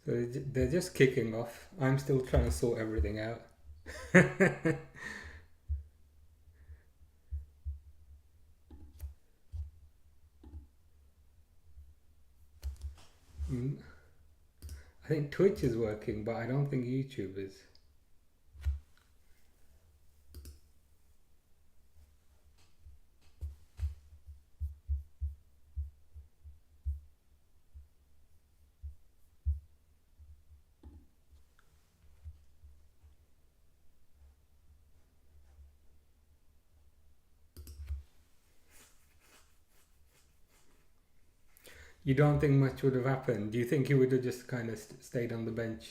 So they're just kicking off. I'm still trying to sort everything out. Mm, I think Twitch is working, but I don't think YouTube is. You don't think much would have happened? Do you think he would have just kind of stayed on the bench?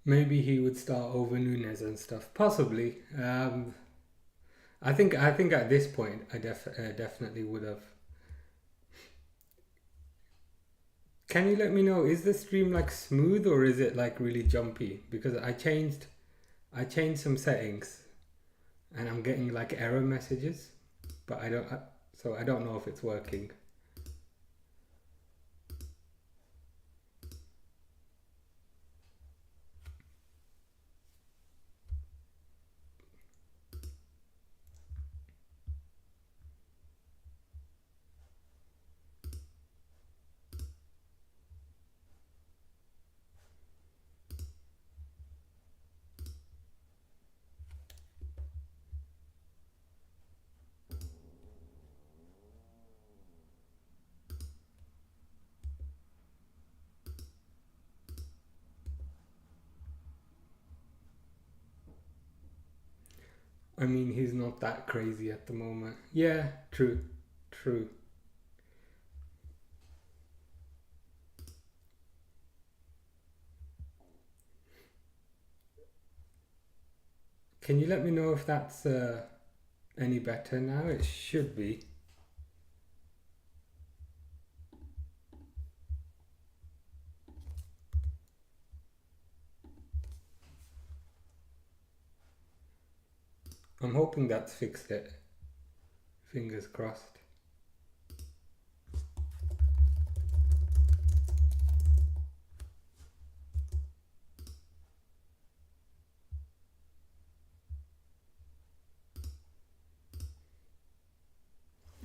Maybe he would start over Nunes and stuff. Possibly. I think at this point I definitely would have. Can you let me know, is the stream like smooth or is it like really jumpy? Because I changed some settings and I'm getting like error messages, but so I don't know if it's working. I mean, he's not that crazy at the moment. Yeah, true, true. Can you let me know if that's any better now? It should be. I'm hoping that's fixed it. Fingers crossed.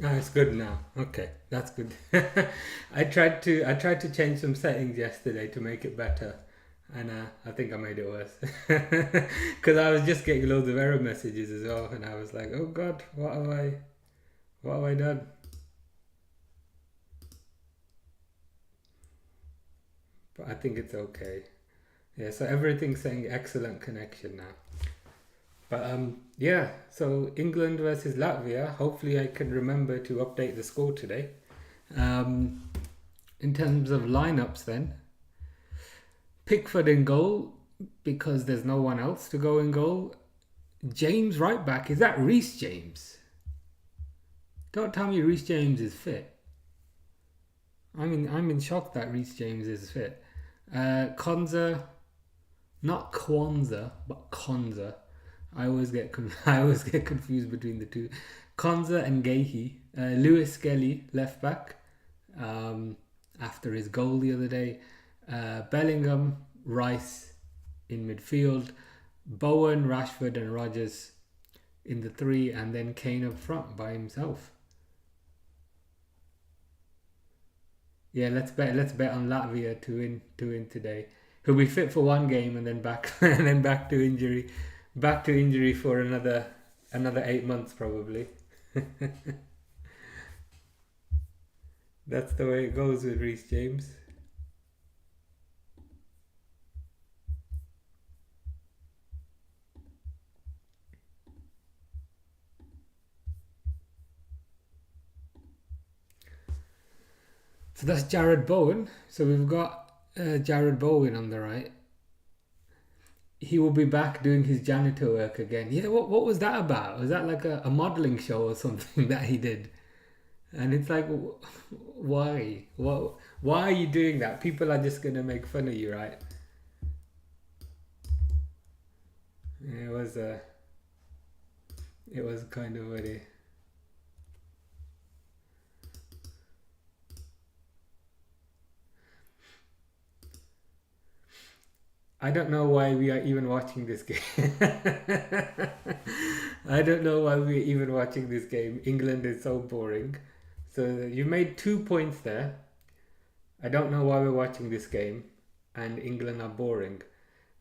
Oh, it's good now. Okay, that's good. I tried to change some settings yesterday to make it better, and I think I made it worse because I was just getting loads of error messages as well, and I was like, oh God, what have I done? But I think it's okay. Yeah, so everything's saying excellent connection now. But yeah, so England versus Latvia. Hopefully, I can remember to update the score today. Um, in terms of lineups, then Pickford in goal because there's no one else to go in goal. James right back. Is that Reece James? Don't tell me Reece James is fit. I'm in shock that Reece James is fit. Konza, not Kwanzaa, but Konza. I always get confused between the two. Konza and Gahey. Lewis Skelly left back. Um, after his goal the other day. Bellingham, Rice in midfield. Bowen, Rashford, and Rodgers in the three, and then Kane up front by himself. Yeah, let's bet on Latvia to win today. He'll be fit for one game and then back and then back to injury for another 8 months probably. That's the way it goes with Reece James. So that's Jared Bowen. So we've got Jared Bowen on the right. He will be back doing his janitor work again. Yeah, what was that about? Was that like a modeling show or something that he did? And it's like, why? Why are you doing that? People are just gonna make fun of you, right? It was it was kind of funny. I don't know why we are even watching this game. I don't know why we're even watching this game. England is so boring. So you made 2 points there. I don't know why we're watching this game. And England are boring.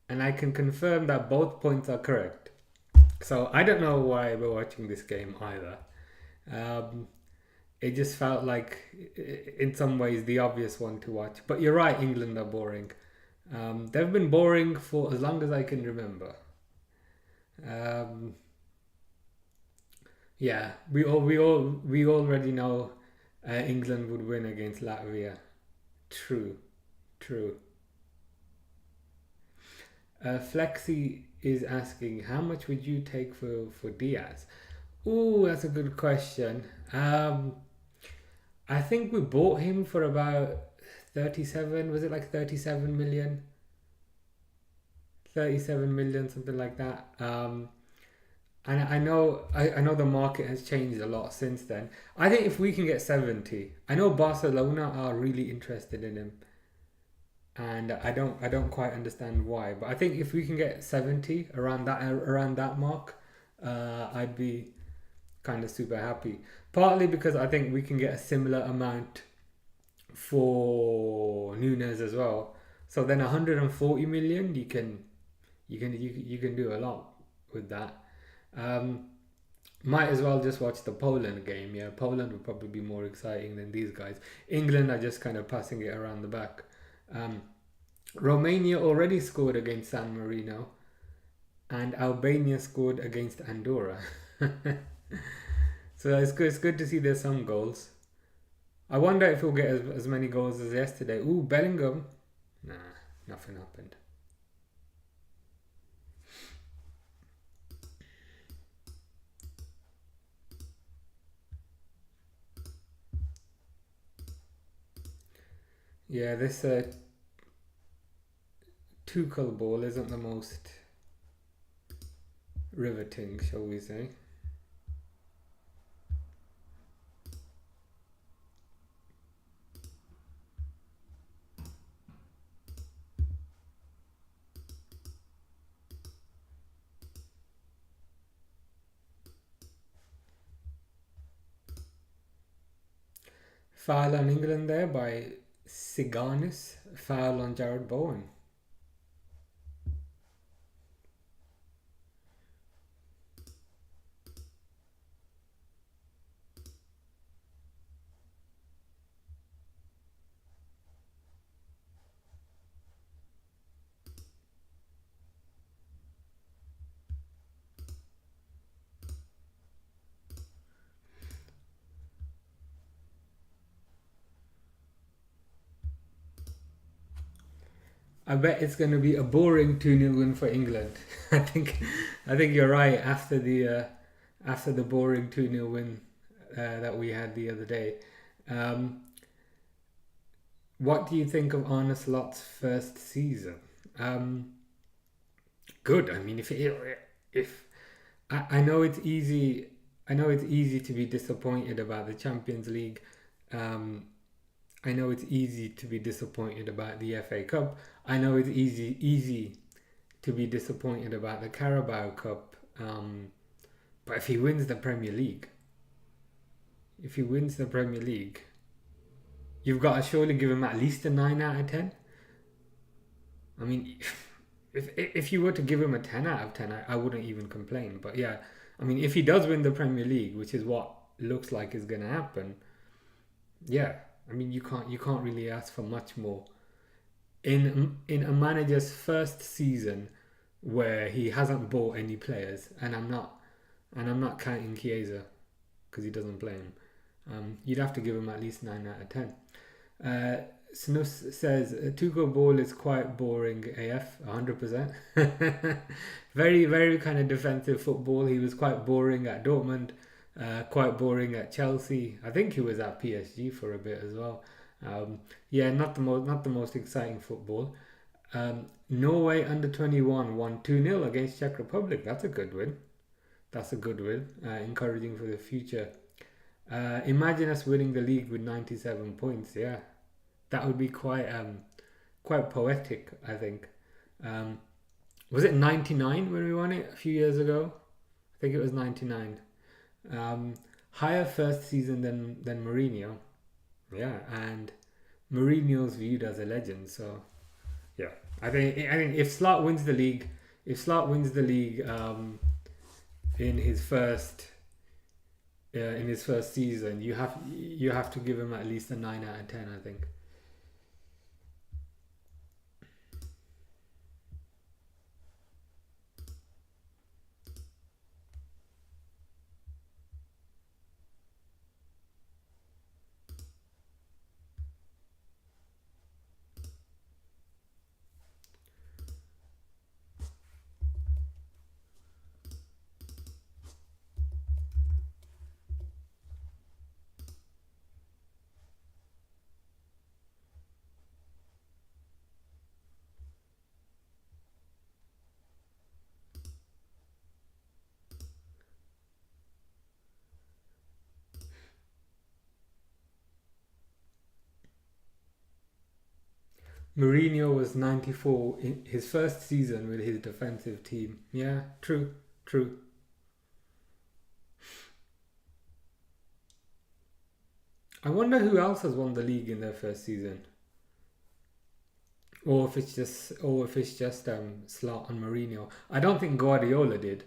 And I can confirm that both points are correct. So I don't know why we're watching this game either. Um, it just felt like, in some ways, the obvious one to watch. But you're right, England are boring. They've been boring for as long as I can remember. Um, yeah, we already know England would win against Latvia. True, true. Flexi is asking, how much would you take for Diaz? Ooh, that's a good question. I think we bought him for about 37. Was it like 37 million? 37 million, something like that. And I know the market has changed a lot since then. I think if we can get 70, I know Barcelona are really interested in him, and I don't quite understand why. But I think if we can get 70 around that mark, I'd be kind of super happy. Partly because I think we can get a similar amount for Nunes as well. So then 140 million, you can do a lot with that. Um, might as well just watch the Poland game. Yeah, Poland would probably be more exciting than these guys. England are just kind of passing it around the back. Um, Romania already scored against San Marino, and Albania scored against Andorra. So it's good to see there's some goals. I wonder if we'll get as many goals as yesterday. Ooh, Bellingham. Nah, nothing happened. Yeah, this Tuchel ball isn't the most riveting, shall we say. Foul on England there by Siganis. Foul on Jared Bowen. I bet it's going to be a boring 2-0 win for England. I think you're right. After the boring 2-0 win that we had the other day, um, what do you think of Arne Slot's first season? Um, Good. I mean, if I know it's easy, I know it's easy to be disappointed about the Champions League. Um, I know it's easy to be disappointed about the FA Cup. I know it's easy to be disappointed about the Carabao Cup. But if he wins the Premier League, you've got to surely give him at least a 9 out of 10. I mean, if you were to give him a 10 out of 10, I wouldn't even complain. But yeah, I mean, if he does win the Premier League, which is what looks like is going to happen, yeah, I mean, you can't really ask for much more in a manager's first season where he hasn't bought any players, and I'm not counting Chiesa because he doesn't play him. You'd have to give him at least 9 out of 10. Uh, Snus says Tuchel ball is quite boring AF, 100%. Very, very kind of defensive football. He was quite boring at Dortmund, quite boring at Chelsea. I think he was at PSG for a bit as well. Yeah, not the most exciting football. Norway under 21 won 2-0 against Czech Republic. That's a good win. That's a good win. Encouraging for the future. Imagine us winning the league with 97 points. Yeah, that would be quite poetic, I think. Um, was it 99 when we won it a few years ago? I think it was 99. Um, Higher first season than Mourinho. Yeah, and Mourinho's viewed as a legend. So yeah, I think if Slot wins the league, if Slot wins the league in his first season, you have to give him at least a 9 out of 10. I think. Mourinho was 94 in his first season with his defensive team. Yeah, true, true. I wonder who else has won the league in their first season, or if it's just Slot and Mourinho. I don't think Guardiola did.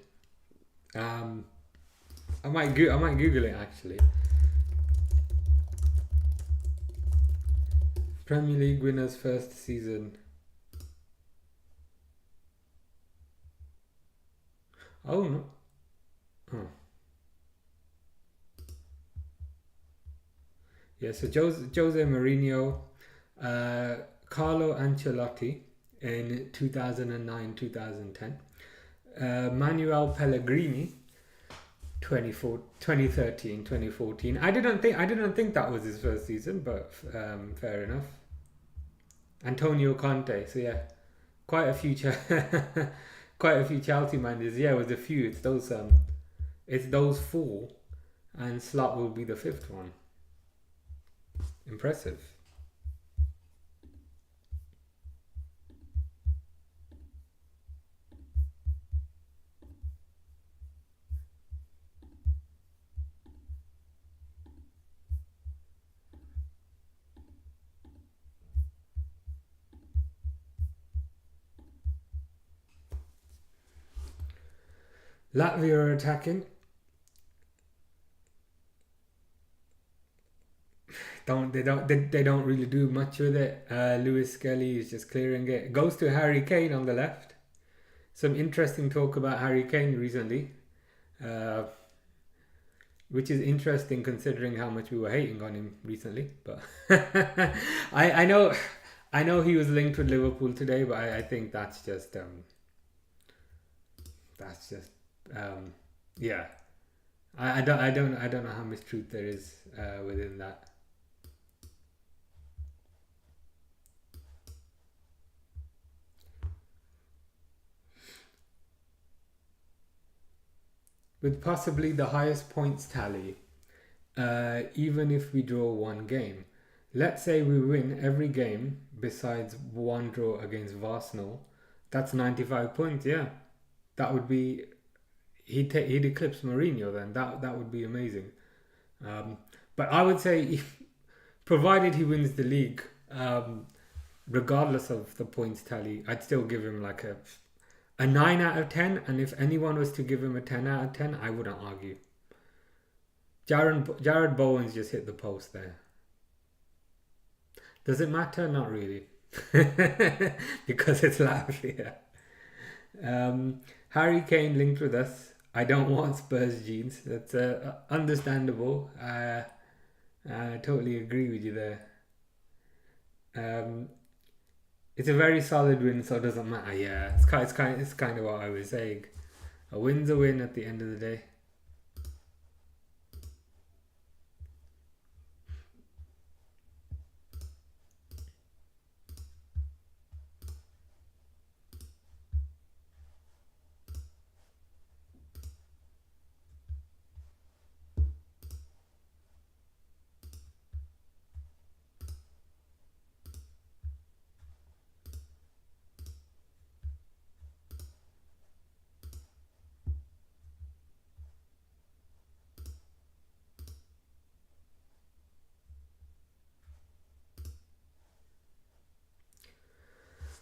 Um, I might Google it actually. Premier League winners first season. Oh no. Oh. Yeah, so Jose Mourinho, Carlo Ancelotti in 2009 2010, Manuel Pellegrini 2013 2014. I didn't think that was his first season, but fair enough. Antonio Conte. So yeah, quite a few quite a few Chelsea managers. Yeah, it was a few. It's those four, and Slot will be the fifth one. Impressive. Latvia are attacking. They don't really do much with it. Lewis Skelly is just clearing it. Goes to Harry Kane on the left. Some interesting talk about Harry Kane recently, uh, which is interesting considering how much we were hating on him recently. But I know he was linked with Liverpool today, but I think that's just um, yeah. I don't know how much truth there is within that. With possibly the highest points tally, even if we draw one game. Let's say we win every game besides one draw against Arsenal. That's 95 points. Yeah, that would be he'd eclipse Mourinho then. That would be amazing. Um, but I would say if provided he wins the league, regardless of the points tally, I'd still give him like a 9 out of 10. And if anyone was to give him a 10 out of 10, I wouldn't argue. Jared Bowen's just hit the post there. Does it matter? Not really. Because it's Latvia. Harry Kane linked with us. I don't want Spurs jeans. That's understandable. I totally agree with you there. Um, it's a very solid win, so it doesn't matter. Yeah, it's kind of what I was saying. A win's a win at the end of the day.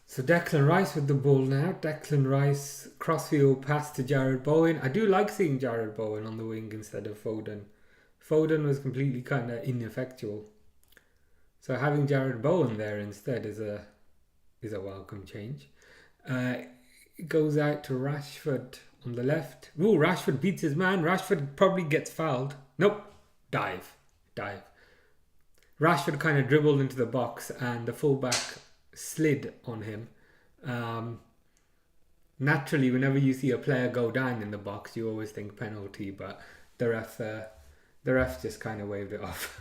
So Declan Rice with the ball now. Declan Rice crossfield pass to Jared Bowen. I do like seeing Jared Bowen on the wing instead of Foden. Foden was completely kind of ineffectual. So having Jared Bowen there instead is a welcome change. It goes out to Rashford on the left. Ooh, Rashford beats his man. Rashford probably gets fouled. Nope. Dive. Rashford kind of dribbled into the box and the fullback slid on him. Naturally, whenever you see a player go down in the box, you always think penalty, but the ref just kind of waved it off.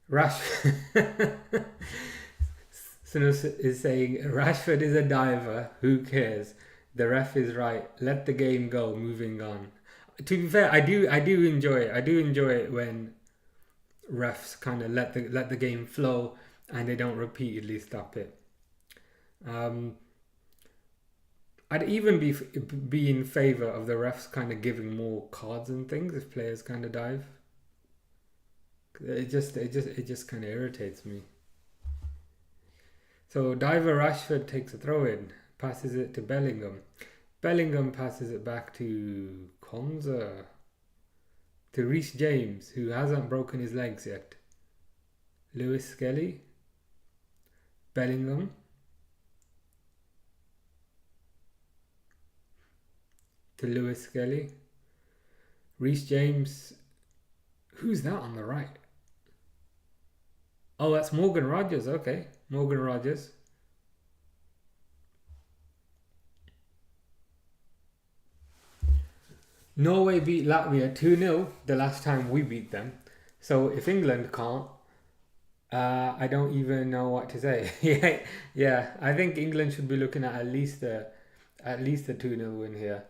Rashford Sinus is saying Rashford is a diver. Who cares? The ref is right. Let the game go. Moving on. To be fair, I do enjoy it. I do enjoy it when refs kind of let the game flow and they don't repeatedly stop it. I'd even be in favor of the refs kind of giving more cards and things if players kind of dive. It just kind of irritates me. So Diver Rashford takes a throw in, passes it to Bellingham. Bellingham passes it back to Konza. To Reece James, who hasn't broken his legs yet. Lewis Skelly. Bellingham. To Lewis Skelly. Reece James. Who's that on the right? Oh, that's Morgan Rogers. Okay, Morgan Rogers. Norway beat Latvia 2-0 the last time we beat them. So if England can't, I don't even know what to say. yeah. I think England should be looking at least a 2-0 win here.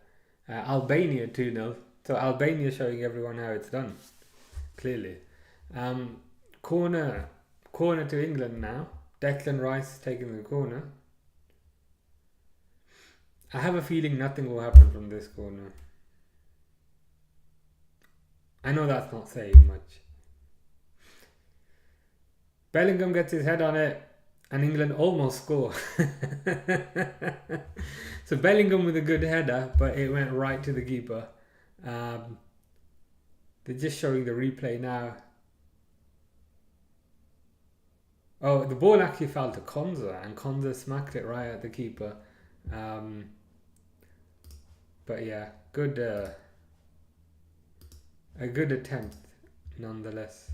Albania 2-0. So Albania showing everyone how it's done. Clearly. Corner to England now. Declan Rice taking the corner. I have a feeling nothing will happen from this corner. I know that's not saying much. Bellingham gets his head on it and England almost score. So Bellingham with a good header, but it went right to the keeper. They're just showing the replay now. Oh, the ball actually fell to Konza and Konza smacked it right at the keeper. But yeah, a good attempt nonetheless.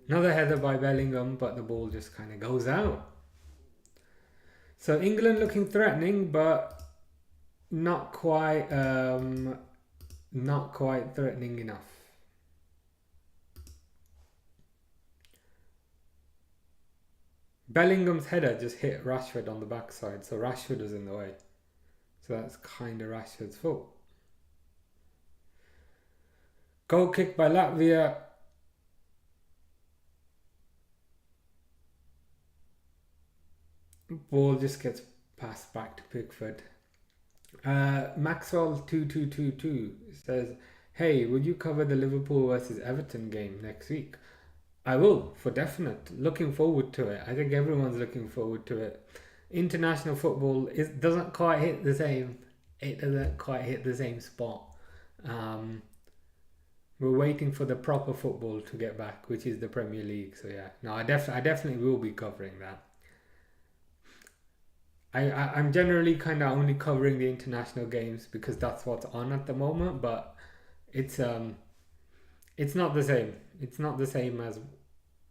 Another header by Bellingham, but the ball just kind of goes out. So England looking threatening, but not quite threatening enough. Bellingham's header just hit Rashford on the backside, so Rashford was in the way. So that's kind of Rashford's fault. Goal kick by Latvia. Ball just gets passed back to Pickford. Maxwell 2222 says Hey, will you cover the Liverpool versus Everton game next week? I will, for definite. Looking forward to it. I think everyone's looking forward to it. International football doesn't quite hit the same. It doesn't quite hit the same spot. Um, we're waiting for the proper football to get back, which is the Premier League. So yeah, no, I definitely will be covering that. I'm generally kind of only covering the international games because that's what's on at the moment. But it's um it's not the same. It's not the same as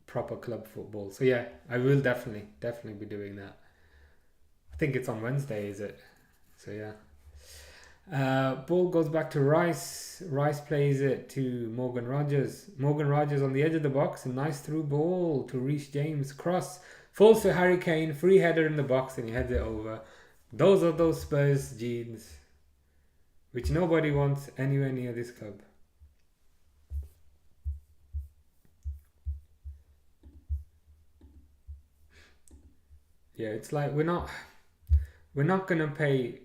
proper club football. So yeah, I will definitely be doing that. I think it's on Wednesday, is it? So yeah. Ball goes back to Rice. Rice plays it to Morgan Rogers. Morgan Rogers on the edge of the box. A nice through ball to Reece James. Cross. Falls to Harry Kane. Free header in the box and he heads it over. Those are those Spurs genes. Which nobody wants anywhere near this club. Yeah, it's like we're not gonna pay.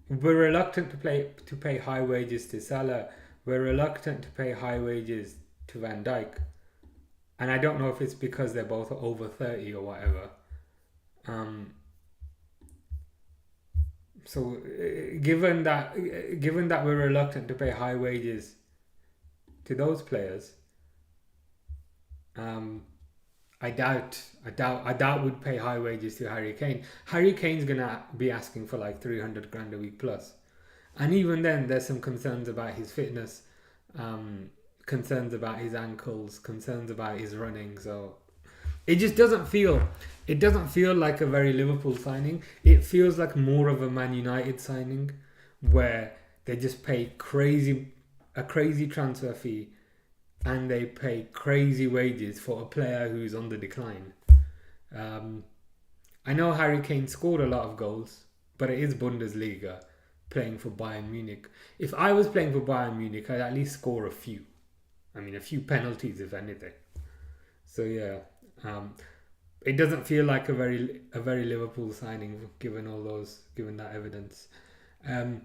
We're reluctant to pay high wages to Salah. We're reluctant to pay high wages to Van Dijk, and I don't know if it's because they're both over 30 or whatever. Um, so given that we're reluctant to pay high wages to those players, um, I doubt would pay high wages to Harry Kane. Harry Kane's gonna be asking for like 300 grand a week plus. And even then, there's some concerns about his fitness, um, concerns about his ankles, concerns about his running. So it just doesn't feel. It doesn't feel like a very Liverpool signing. It feels like more of a Man United signing, where they just pay a crazy transfer fee, and they pay crazy wages for a player who's on the decline. Um, I know Harry Kane scored a lot of goals, but it is Bundesliga playing for Bayern Munich. If I was playing for Bayern Munich, I'd at least score a few. I mean, a few penalties, if anything. So yeah, um, it doesn't feel like a very Liverpool signing given that evidence. Um,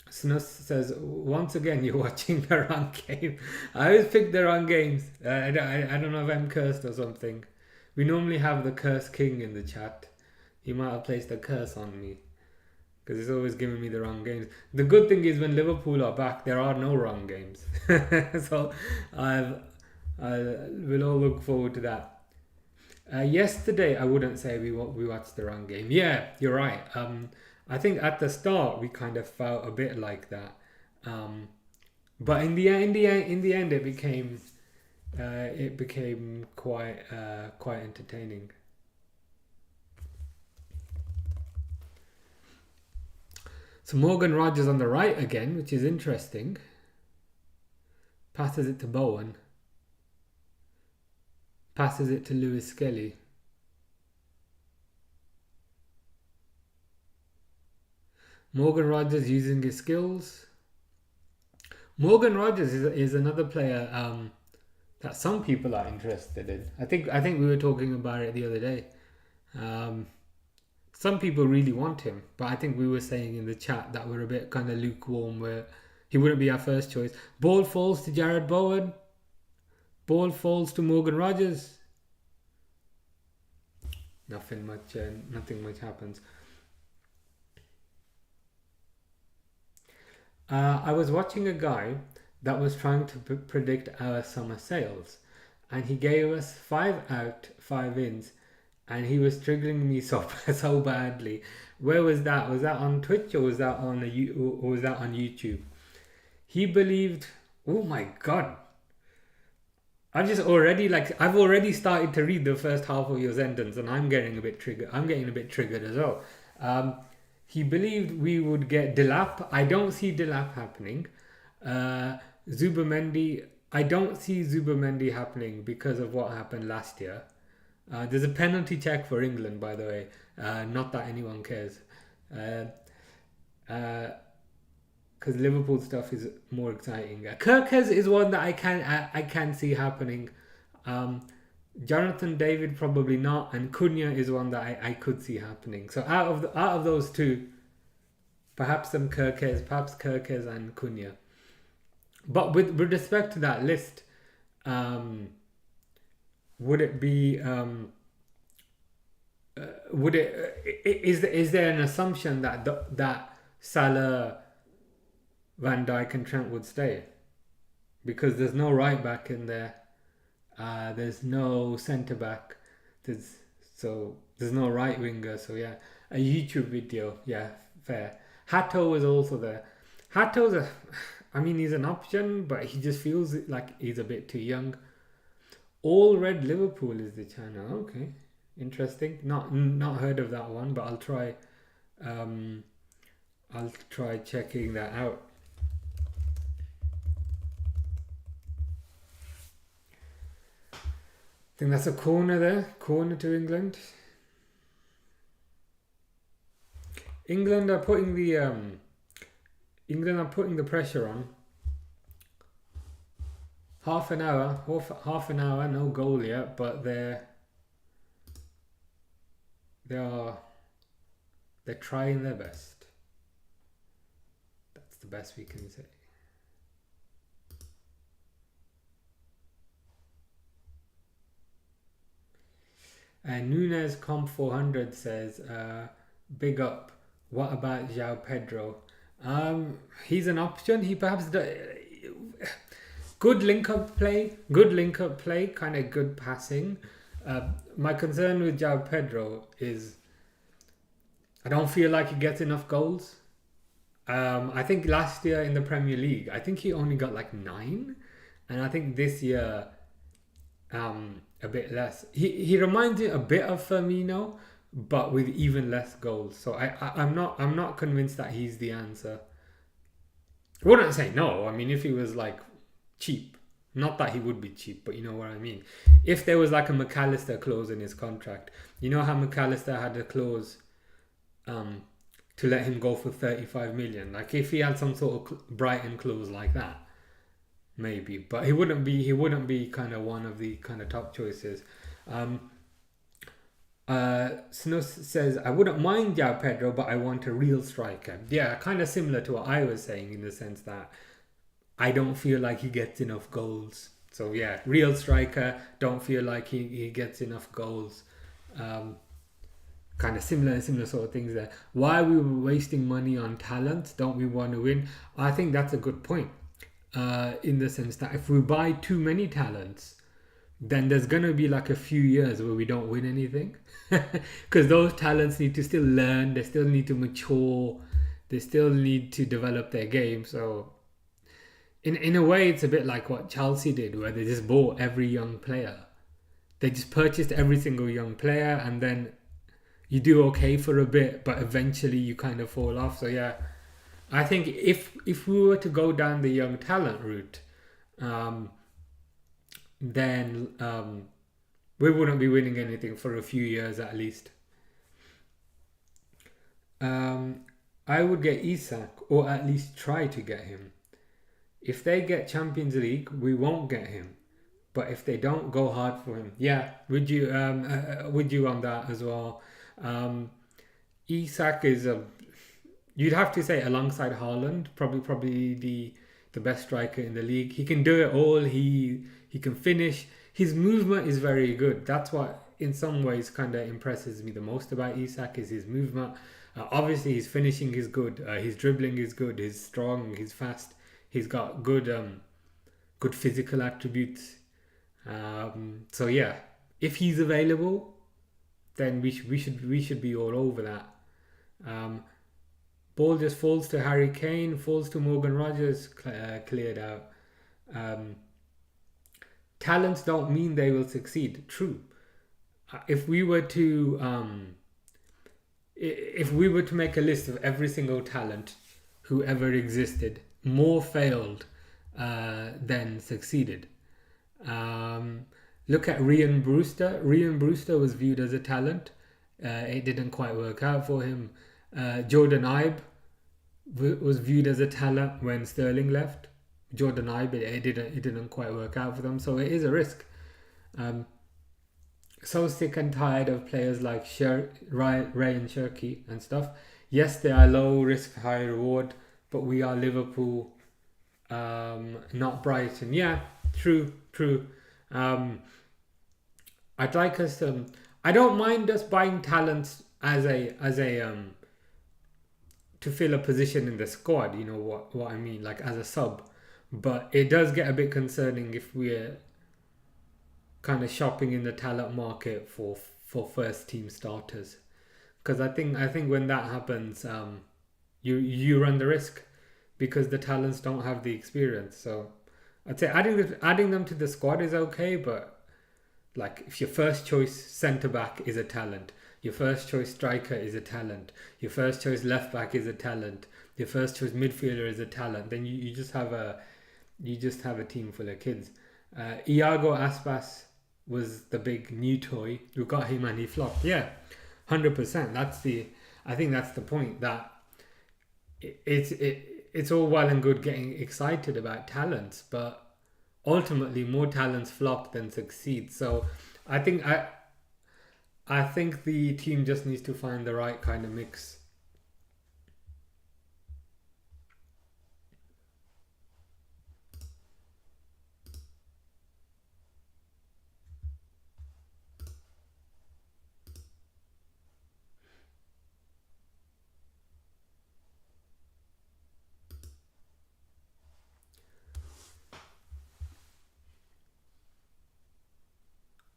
Snus says once again you're watching the wrong game. I always pick the wrong games. I don't know if I'm cursed or something. We normally have the curse king in the chat. He might have placed a curse on me because he's always giving me the wrong games. The good thing is when Liverpool are back, there are no wrong games. So I will all look forward to that. Yesterday, I wouldn't say we watched the wrong game. Yeah, you're right. I think at the start we kind of felt a bit like that, but in the end, it became quite entertaining. So Morgan Rogers on the right again, which is interesting. Passes it to Bowen. Passes it to Lewis Skelly. Morgan Rogers using his skills. Morgan Rogers is another player that some people are interested in. I think we were talking about it the other day. Um, some people really want him, but I think we were saying in the chat that we're a bit kind of lukewarm, where he wouldn't be our first choice. Ball falls to Jared Bowen. Ball falls to Morgan Rogers. Nothing much happens. I was watching a guy that was trying to predict our summer sales, and he gave us 5 out, 5 ins, and he was triggering me so badly. Where was that? Was that on Twitch or was that on YouTube? He believed. Oh my god! I've already started to read the first half of your sentence, and I'm getting a bit triggered. I'm getting a bit triggered as well. Um, he believed we would get Delap. I don't see Delap happening. Zubamendi. I don't see Zubamendi happening because of what happened last year. There's a penalty check for England, by the way. Not that anyone cares. Uh, because Liverpool stuff is more exciting. Kirkes is one that I can see happening. Jonathan David probably not, and Cunha is one that I could see happening. So out of those two, perhaps Kirkes and Cunha. But with respect to that list, um, would it be would it is there an assumption that that Salah, Van Dijk, and Trent would stay because there's no right back in there, there's no centre back, there's there's no right winger. So yeah, a YouTube video, yeah, fair. Hato was also there. Hato's a, I mean, he's an option, but he just feels like he's a bit too young. All Red Liverpool is the channel. Okay, interesting. Not heard of that one, but I'll try. I'll try checking that out. I think that's a corner there. Corner to England. England are putting the pressure on. Half an hour, no goal yet, but they're trying their best. That's the best we can say. And Nunez Comp 400 says, big up. What about João Pedro? He's an option. He perhaps good link up play, kind of good passing. My concern with João Pedro is I don't feel like he gets enough goals. I think last year in the Premier League, I think he only got like 9, and I think this year a bit less. He reminds me a bit of Firmino, but with even less goals. So I'm not convinced that he's the answer. I wouldn't say no. I mean, if he was like cheap, not that he would be cheap, but you know what I mean. If there was like a McAllister clause in his contract, you know how McAllister had a clause to let him go for 35 million. Like if he had some sort of Brighton clause like that, maybe, but he wouldn't be kind of one of the kind of top choices. Snus says, I wouldn't mind João Pedro, but I want a real striker. Yeah, kind of similar to what I was saying in the sense that I don't feel like he gets enough goals. So yeah, real striker, don't feel like he gets enough goals. Kind of similar sort of things there. Why we were wasting money on talent? Don't we want to win? I think that's a good point. In the sense that if we buy too many talents, then there's going to be like a few years where we don't win anything. Because those talents need to still learn, they still need to mature, they still need to develop their game. So in a way, it's a bit like what Chelsea did, where they just bought every young player. They just purchased every single young player, and then you do okay for a bit, but eventually you kind of fall off. So yeah, I think if we were to go down the young talent route, then we wouldn't be winning anything for a few years at least. I would get Isak, or at least try to get him. If they get Champions League, we won't get him. But if they don't, go hard for him. Yeah, would you on that as well? Isak is you'd have to say alongside Haaland, probably the best striker in the league. He can do it all. He can finish. His movement is very good. That's what in some ways kind of impresses me the most about Isak is his movement. Obviously his finishing is good. His dribbling is good. He's strong. He's fast. He's got good physical attributes. So yeah, if he's available, then we should be all over that. Ball just falls to Harry Kane, falls to Morgan Rogers, cleared out. Talents don't mean they will succeed. True. If we were to make a list of every single talent who ever existed, more failed than succeeded. Look at Ryan Brewster. Ryan Brewster was viewed as a talent. It didn't quite work out for him. Jordan Ibe was viewed as a talent when Sterling left. Jordan Ibe, it didn't quite work out for them. So it is a risk. So sick and tired of players like Ryan Cherky and stuff. Yes, they are low risk, high reward, but we are Liverpool. not Brighton. Yeah, true, true. Um, I'd like us to. I don't mind us buying talents as a to fill a position in the squad. You know what I mean, like as a sub. But it does get a bit concerning if we're kind of shopping in the talent market for first team starters. Because I think when that happens, you run the risk because the talents don't have the experience. So I'd say adding them to the squad is okay, but like if your first choice centre back is a talent, your first choice striker is a talent, your first choice left back is a talent, your first choice midfielder is a talent, then you just have a team full of kids. Iago Aspas was the big new toy. We got him and he flopped. Yeah, 100%. I think that's the point. That it's all well and good getting excited about talents, but ultimately more talents flop than succeed. So I think I I think the team just needs to find the right kind of mix.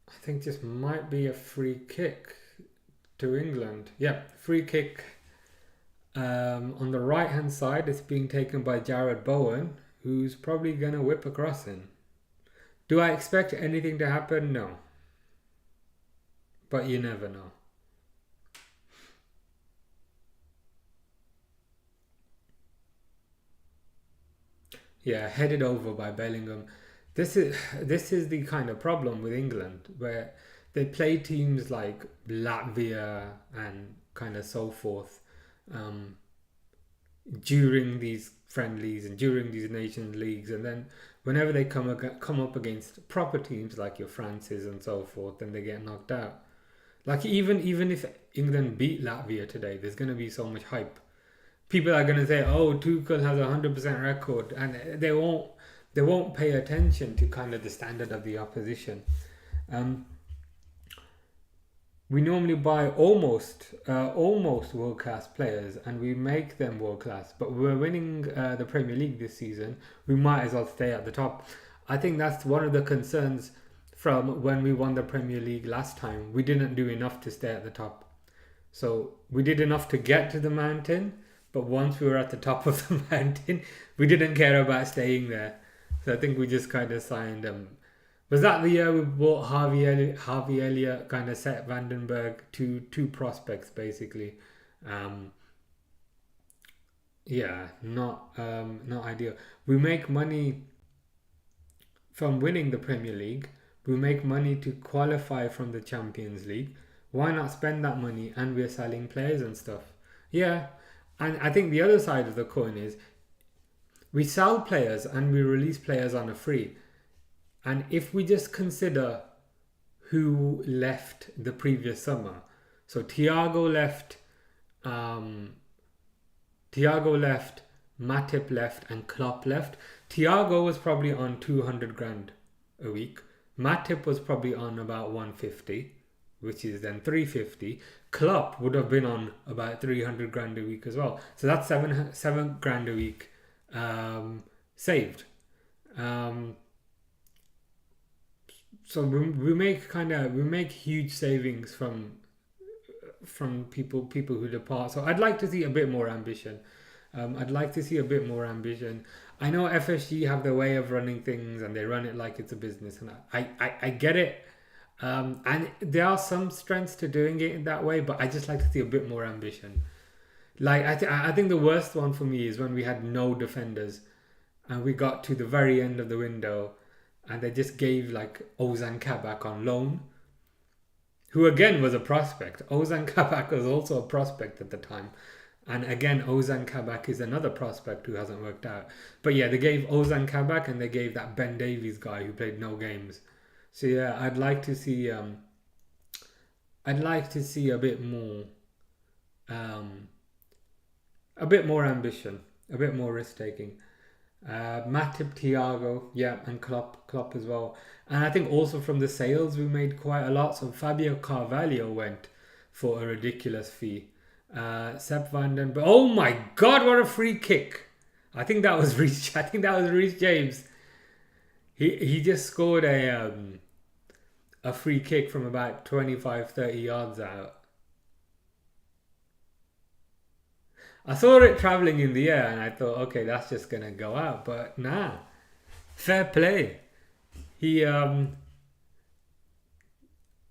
I think this might be a free kick to England. Yeah, free kick on the right hand side. It's being taken by Jared Bowen, who's probably going to whip a crossing. Do I expect anything to happen? No, but you never know. Yeah, headed over by Bellingham. This is the kind of problem with England where they play teams like Latvia and kind of so forth um, during these friendlies and during these nation leagues, and then whenever they come up against proper teams like your Frances and so forth, then they get knocked out. Like even if England beat Latvia today, there's going to be so much hype. People are going to say, "Oh, Tuchel has a 100% record," and they won't pay attention to kind of the standard of the opposition. Um, we normally buy almost world class players and we make them world class, but we're winning the Premier League this season. We might as well stay at the top. I think that's one of the concerns from when we won the Premier League last time. We didn't do enough to stay at the top. So we did enough to get to the mountain, but once we were at the top of the mountain, we didn't care about staying there. So I think we just kind of signed. Was that the year we bought Harvey Elliott, kind of set Vandenberg, two prospects basically. Um, yeah, not ideal. We make money from winning the Premier League. We make money to qualify from the Champions League. Why not spend that money and we're selling players and stuff? Yeah, and I think the other side of the coin is we sell players and we release players on a free. And if we just consider who left the previous summer, so um, Thiago left, Matip left, and Klopp left. Thiago was probably on 200 grand a week. Matip was probably on about 150, which is then 350. Klopp would have been on about 300 grand a week as well. So that's seven grand a week saved. Um, so we make huge savings from people who depart. So I'd like to see a bit more ambition. I'd like to see a bit more ambition. I know FSG have their way of running things and they run it like it's a business, and I get it. And there are some strengths to doing it in that way, but I just like to see a bit more ambition. Like I think the worst one for me is when we had no defenders and we got to the very end of the window and they just gave like Ozan Kabak on loan, who again was a prospect. Ozan Kabak was also a prospect at the time. And again, Ozan Kabak is another prospect who hasn't worked out. But yeah, they gave Ozan Kabak and they gave that Ben Davies guy who played no games. So yeah, I'd like to see um, a bit more ambition, a bit more risk taking. Matip, Thiago, yeah, and Klopp as well. And I think also from the sales we made quite a lot. So Fabio Carvalho went for a ridiculous fee. Sepp van den Berg. Oh my God! What a free kick! I think that was Reece. I think that was Reece James. He just scored a free kick from about 25, 30 yards out. I saw it traveling in the air and I thought, okay, that's just gonna go out. But nah, fair play. He no,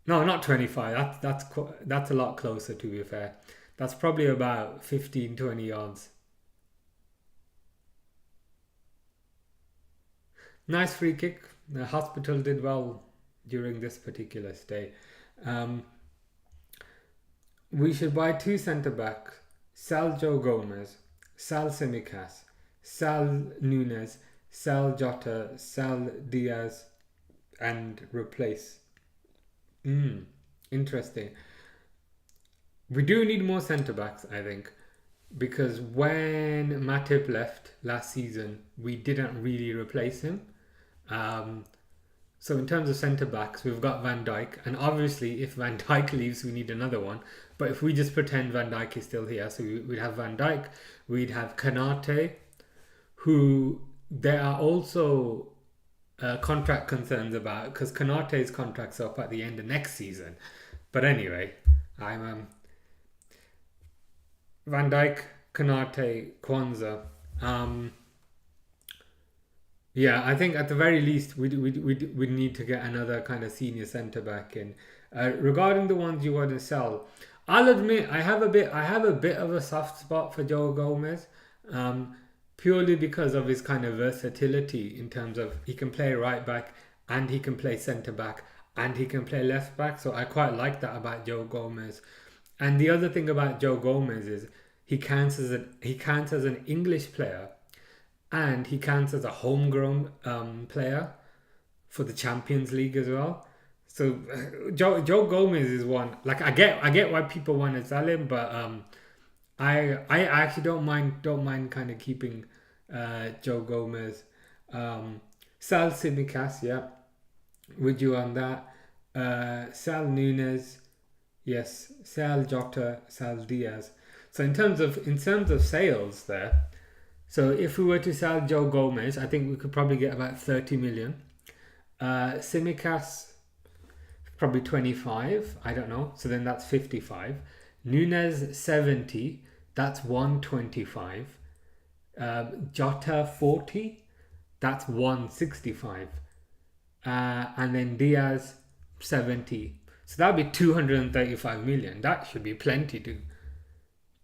not 25. That's a lot closer, to be fair. That's probably about 15, 20 yards. Nice free kick. The hospital did well during this particular stay. Um, we should buy two centre backs: Sal Joe Gomez, Sal Simicas, Sal Nunes, Sal Jota, Sal Diaz, and replace. Interesting. We do need more centre backs, I think, because when Matip left last season, we didn't really replace him. Um, so in terms of centre backs, we've got Van Dijk, and obviously, if Van Dijk leaves, we need another one. But if we just pretend Van Dijk is still here, so we'd have Van Dijk, we'd have Kanate, who there are also contract concerns about because Kanate's contract's up at the end of next season. But anyway, I'm Van Dijk, Kanate, Kwanzaa. Um, yeah, I think at the very least we need to get another kind of senior centre back in. Regarding the ones you want to sell, I'll admit I have a bit of a soft spot for Joe Gomez, um, purely because of his kind of versatility in terms of he can play right back and he can play centre back and he can play left back. So I quite like that about Joe Gomez. And the other thing about Joe Gomez is he counts as an English player and he counts as a homegrown player for the Champions League as well. So Joe Gomez is one. Like I get why people want to sell him, but I actually don't mind kind of keeping Joe Gomez. Sal Simicas, yeah, with you on that. Sal Nunes, yes. Sal Jota, Sal Diaz. So in terms of sales there, so if we were to sell Joe Gomez, I think we could probably get about 30 million. Simicas, probably 25. I don't know. So then that's 55. Nunes 70. That's 125. Jota 40. That's 165. And then Diaz 70. So that'd be 235 million. That should be plenty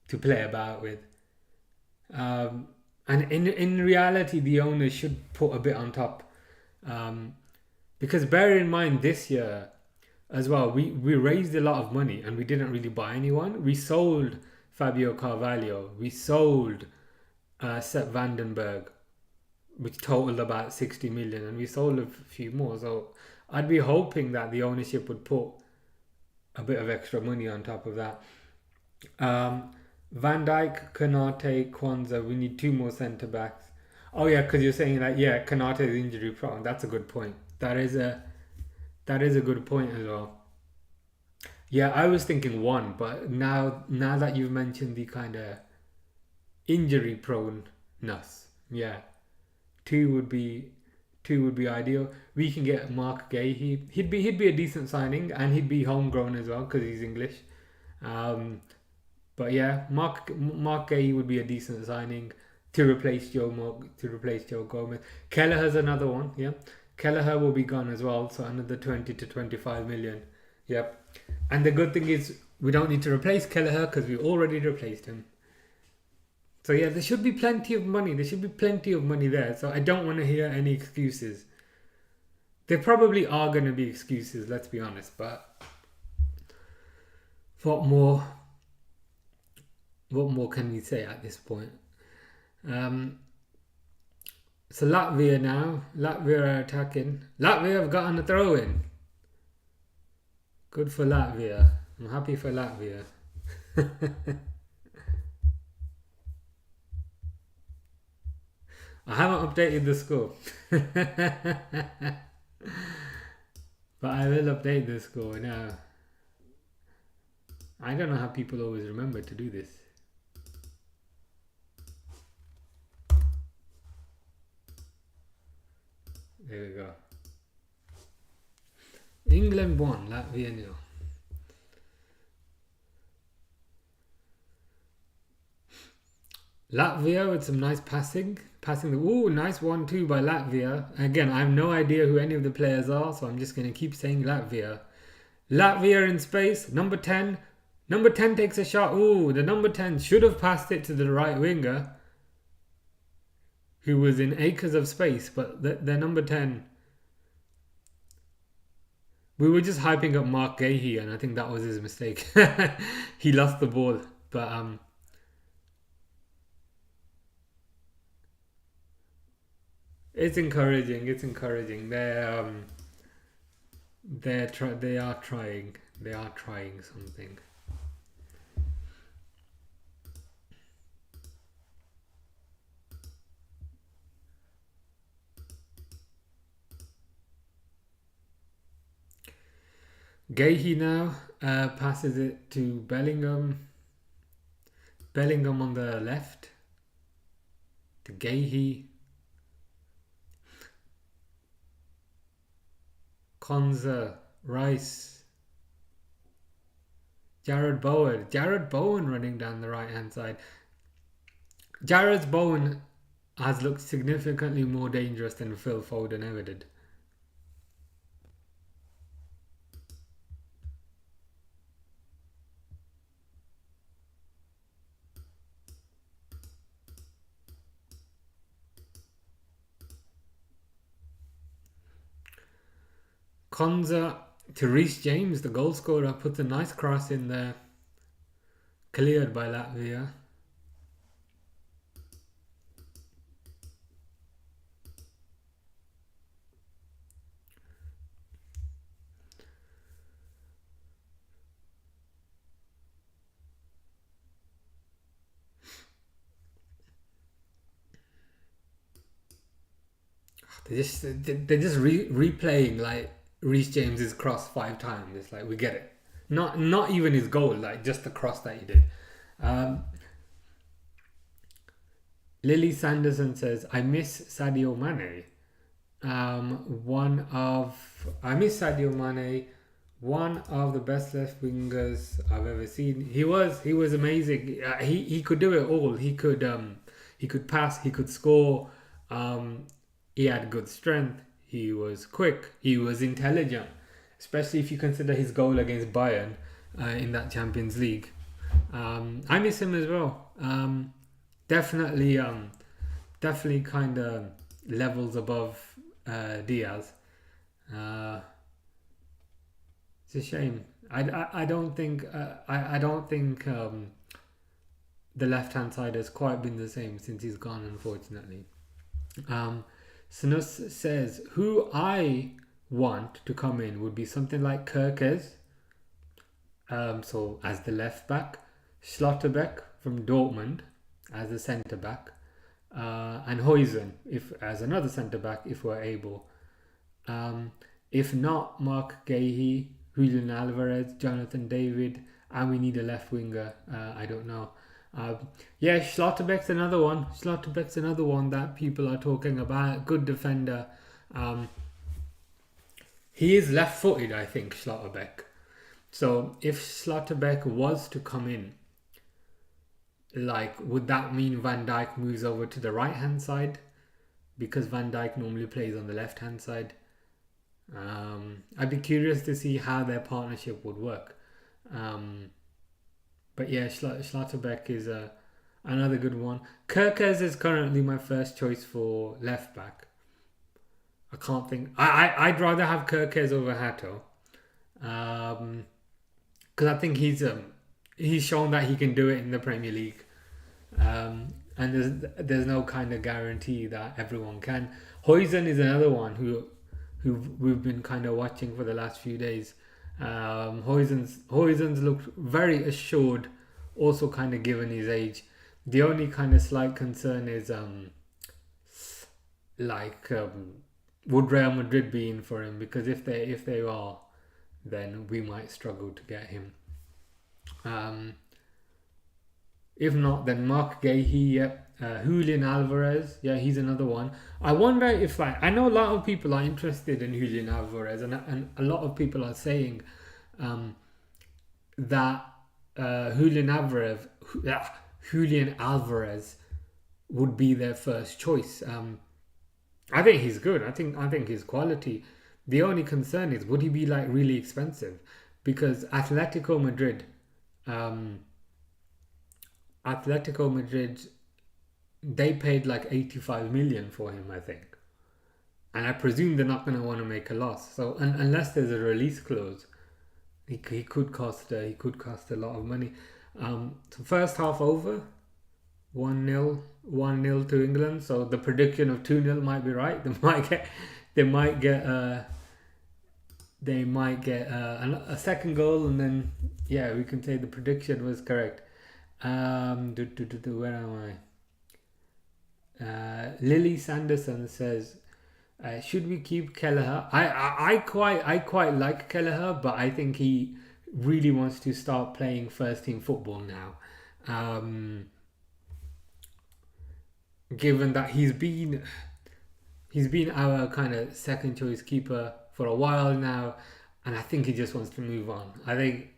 to play about with. And in reality, the owners should put a bit on top. Because bear in mind this year as well, we raised a lot of money and we didn't really buy anyone. We sold Fabio Carvalho. We sold Sepp van den Berg, which totaled about 60 million, and we sold a few more. So I'd be hoping that the ownership would put a bit of extra money on top of that. Van Dijk, Kanate, Kwanzaa. We need two more centre backs. Oh yeah, because you're saying that Kanate is injury prone. That's a good point. That is a good point as well. Yeah, I was thinking one, but now that you've mentioned the kind of injury proneness, yeah, two would be ideal. We can get Mark Gay. He'd be a decent signing, and he'd be homegrown as well because he's English. But yeah, Mark Gay would be a decent signing to replace Joe Gomez. Kelleher's another one. Yeah, Kelleher will be gone as well, so another 20 to 25 million. Yep. And the good thing is we don't need to replace Kelleher because we already replaced him. So yeah, there should be plenty of money. There should be plenty of money there. So I don't want to hear any excuses. There probably are going to be excuses, let's be honest. But what more can we say at this point? So Latvia now. Latvia are attacking. Latvia have gotten a throw in. Good for Latvia. I'm happy for Latvia. I haven't updated the score. But I will update the score now. I don't know how people always remember to do this. There we go. England 1, Latvia 0. Latvia with some nice passing. Ooh, nice 1-2 by Latvia. Again, I have no idea who any of the players are, so I'm just going to keep saying Latvia. Latvia in space, number 10. Number 10 takes a shot. Ooh, the number 10 should have passed it to the right winger, who was in acres of space, but the number 10... We were just hyping up Mark Gahey, and I think that was his mistake. He lost the ball, but it's encouraging. It's encouraging. They are trying. They are trying something. Gahey now passes it to Bellingham. Bellingham on the left to Gahey. Konza, Rice, Jared Bowen. Jared Bowen running down the right hand side. Jared Bowen has looked significantly more dangerous than Phil Foden ever did. Konza to Reece James, the goal scorer, puts a nice cross in there. Cleared by Latvia. They're just replaying like Reece James's cross 5 times. It's like, we get it. Not even his goal, like just the cross that he did. Lily Sanderson says, I miss Sadio Mane. I miss Sadio Mane, one of the best left wingers I've ever seen. He was amazing. He could do it all. He could pass. He could score. He had good strength. He was quick. He was intelligent, especially if you consider his goal against Bayern in that Champions League. I miss him as well. Definitely kind of levels above Diaz. It's a shame. I don't think the left hand side has quite been the same since he's gone, unfortunately. Snus says, who I want to come in would be something like Kerkez, so as the left back, Schlotterbeck from Dortmund as a centre back, and Huijsen as another centre back if we're able. If not, Mark Gahey, Julian Alvarez, Jonathan David, and we need a left winger. I don't know. Schlotterbeck's another one. Schlotterbeck's another one that people are talking about. Good defender. He is left-footed, I think, Schlotterbeck. So if Schlotterbeck was to come in, like, would that mean Van Dijk moves over to the right-hand side? Because Van Dijk normally plays on the left-hand side. I'd be curious to see how their partnership would work. But yeah, Schlotterbeck is another good one. Kerkez is currently my first choice for left back. I can't think. I'd rather have Kerkez over Hato, because I think he's shown that he can do it in the Premier League, and there's no kind of guarantee that everyone can. Huijsen is another one who we've been kind of watching for the last few days. Huijsen's looked very assured, also kind of given his age. The only kind of slight concern is like would Real Madrid be in for him? Because if they are, then we might struggle to get him. If not, then Mark Gahey, yep. Julian Alvarez, yeah, he's another one. I wonder if, like, I know a lot of people are interested in Julian Alvarez, and a lot of people are saying that Julian Alvarez would be their first choice. I think he's good. I think his quality. The only concern is, would he be like really expensive? Because Atletico Madrid, they paid like 85 million for him, I think, and I presume they're not going to want to make a loss. So unless there's a release clause, he could cost a lot of money. So first half over, 1-0 to England. So the prediction of 2-0 might be right. They might get a second goal, and then yeah, we can say the prediction was correct. Where am I? Lily Sanderson says, should we keep Kelleher? I quite like Kelleher, but I think he really wants to start playing first team football now. Given that he's been our kind of second choice keeper for a while now, and I think he just wants to move on. I think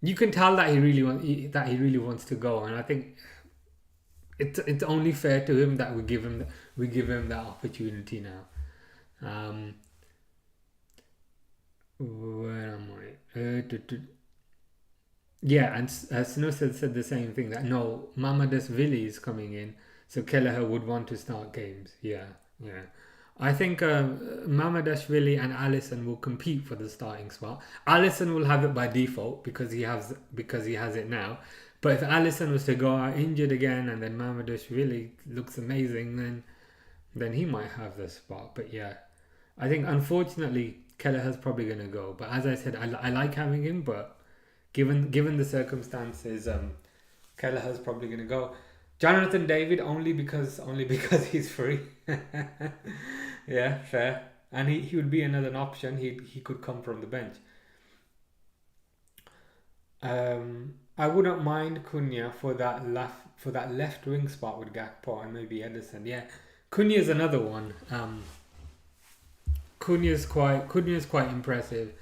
you can tell that he really wants to go, and I think it's only fair to him that we give him that opportunity now. Where am I? Yeah, and Snusset said the same thing, that no, Mamadashvili is coming in, so Kelleher would want to start games. Yeah. I think Mamadashvili and Alisson will compete for the starting spot. Alisson will have it by default because he has it now. But if Alisson was to go out injured again, and then Mamadashvili looks amazing, then he might have the spot. But yeah, I think unfortunately Kelleher's probably going to go. But as I said, I like having him, but given the circumstances, Kelleher's probably going to go. Jonathan David only because he's free. Yeah, fair. And he would be another option. He could come from the bench. I wouldn't mind Cunha for that left wing spot with Gakpo and maybe Ederson. Yeah, Cunha's another one. Cunha's quite impressive.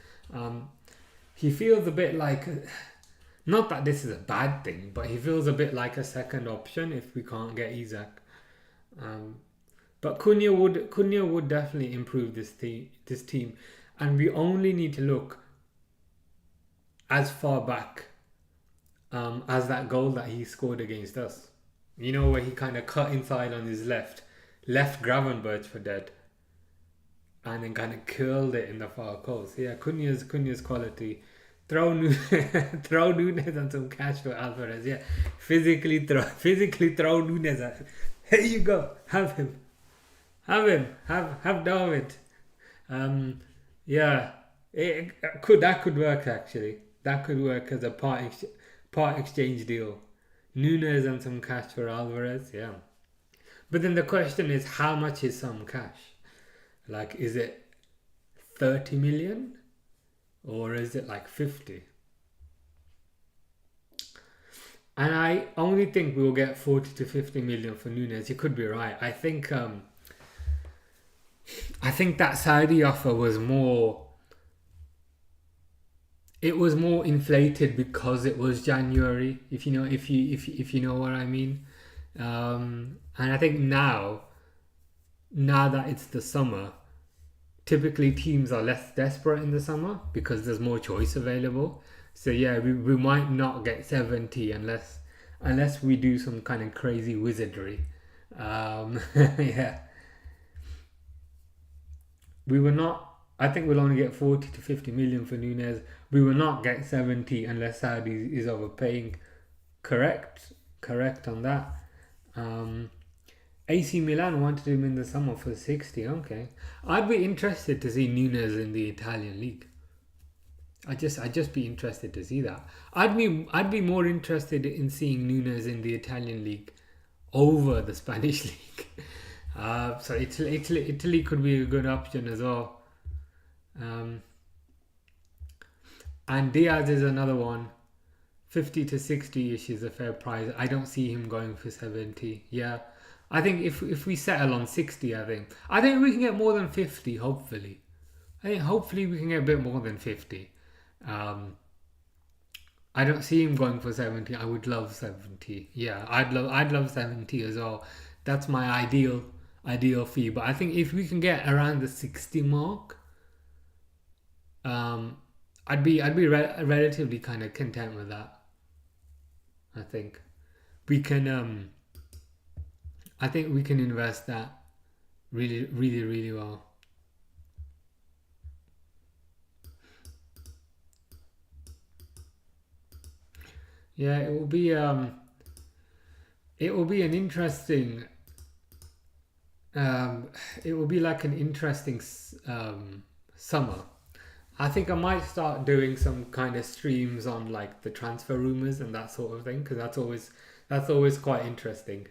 He feels a bit like, not that this is a bad thing, but he feels a bit like a second option if we can't get Isak. But Cunha would definitely improve this team, and we only need to look as far back as that goal that he scored against us. You know, where he kind of cut inside on his left Gravenberch for dead, and then kind of curled it in the far post. Yeah, Cunha's quality. Throw Nunes on some cash for Alvarez. Yeah, physically throw Nunes at. Here you go. Have him. Have David. Yeah, that could work actually. That could work as a part exchange deal. Nunes and some cash for Alvarez. Yeah, but then the question is, how much is some cash? Like, is it 30 million? Or is it like 50? And I only think we'll get 40 to 50 million for Nunes. You could be right. I think that Saudi offer was more. It was more inflated because it was January. If you know what I mean. And I think now that it's the summer, typically teams are less desperate in the summer because there's more choice available. So yeah, we might not get 70 unless we do some kind of crazy wizardry. Yeah, we will not. I think we'll only get 40 to 50 million for Nunes. We will not get 70 unless Saudi is overpaying. Correct on that. AC Milan wanted him in the summer for 60. Okay, I'd be interested to see Nunes in the Italian league. I'd just be interested to see that. I'd be more interested in seeing Nunes in the Italian league over the Spanish league. So Italy could be a good option as well. Um, and Diaz is another one. 50 to 60 ish is a fair price. I don't see him going for 70. Yeah. I think if we settle on 60, I think we can get more than 50, hopefully. I think hopefully we can get a bit more than 50. Um, I don't see him going for 70. I would love 70. Yeah, I'd love 70 as well. That's my ideal fee. But I think if we can get around the 60 mark, um, I'd be relatively kind of content with that. I think we can I think we can invest that really really really well. Yeah, it will be an interesting um, it will be like an interesting summer. I think I might start doing some kind of streams on like the transfer rumors and that sort of thing because that's always quite interesting.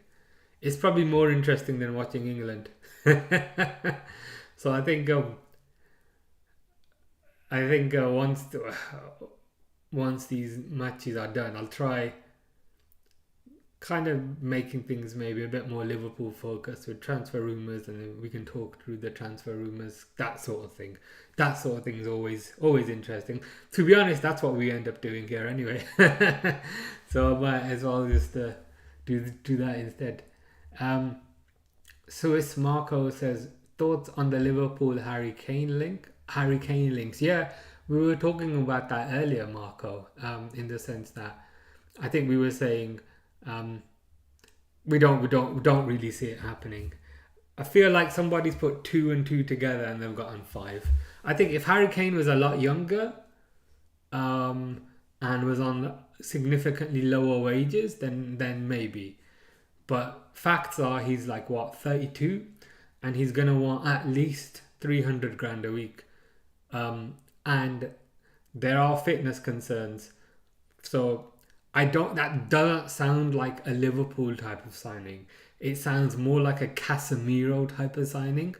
It's probably more interesting than watching England. So I think once these matches are done, I'll try kind of making things maybe a bit more Liverpool focused with transfer rumours, and then we can talk through the transfer rumours, that sort of thing. That sort of thing is always interesting. To be honest, that's what we end up doing here anyway. So I might as well just do that instead. Um, Swiss Marco says thoughts on the Liverpool Harry Kane link. Harry Kane links. Yeah, we were talking about that earlier, Marco. In the sense that I think we were saying um, we don't really see it happening. I feel like somebody's put two and two together and they've gotten five. I think if Harry Kane was a lot younger um, and was on significantly lower wages, then maybe. But facts are he's like what 32, and he's gonna want at least 300 grand a week. And there are fitness concerns. So I don't. That doesn't sound like a Liverpool type of signing. It sounds more like a Casemiro type of signing.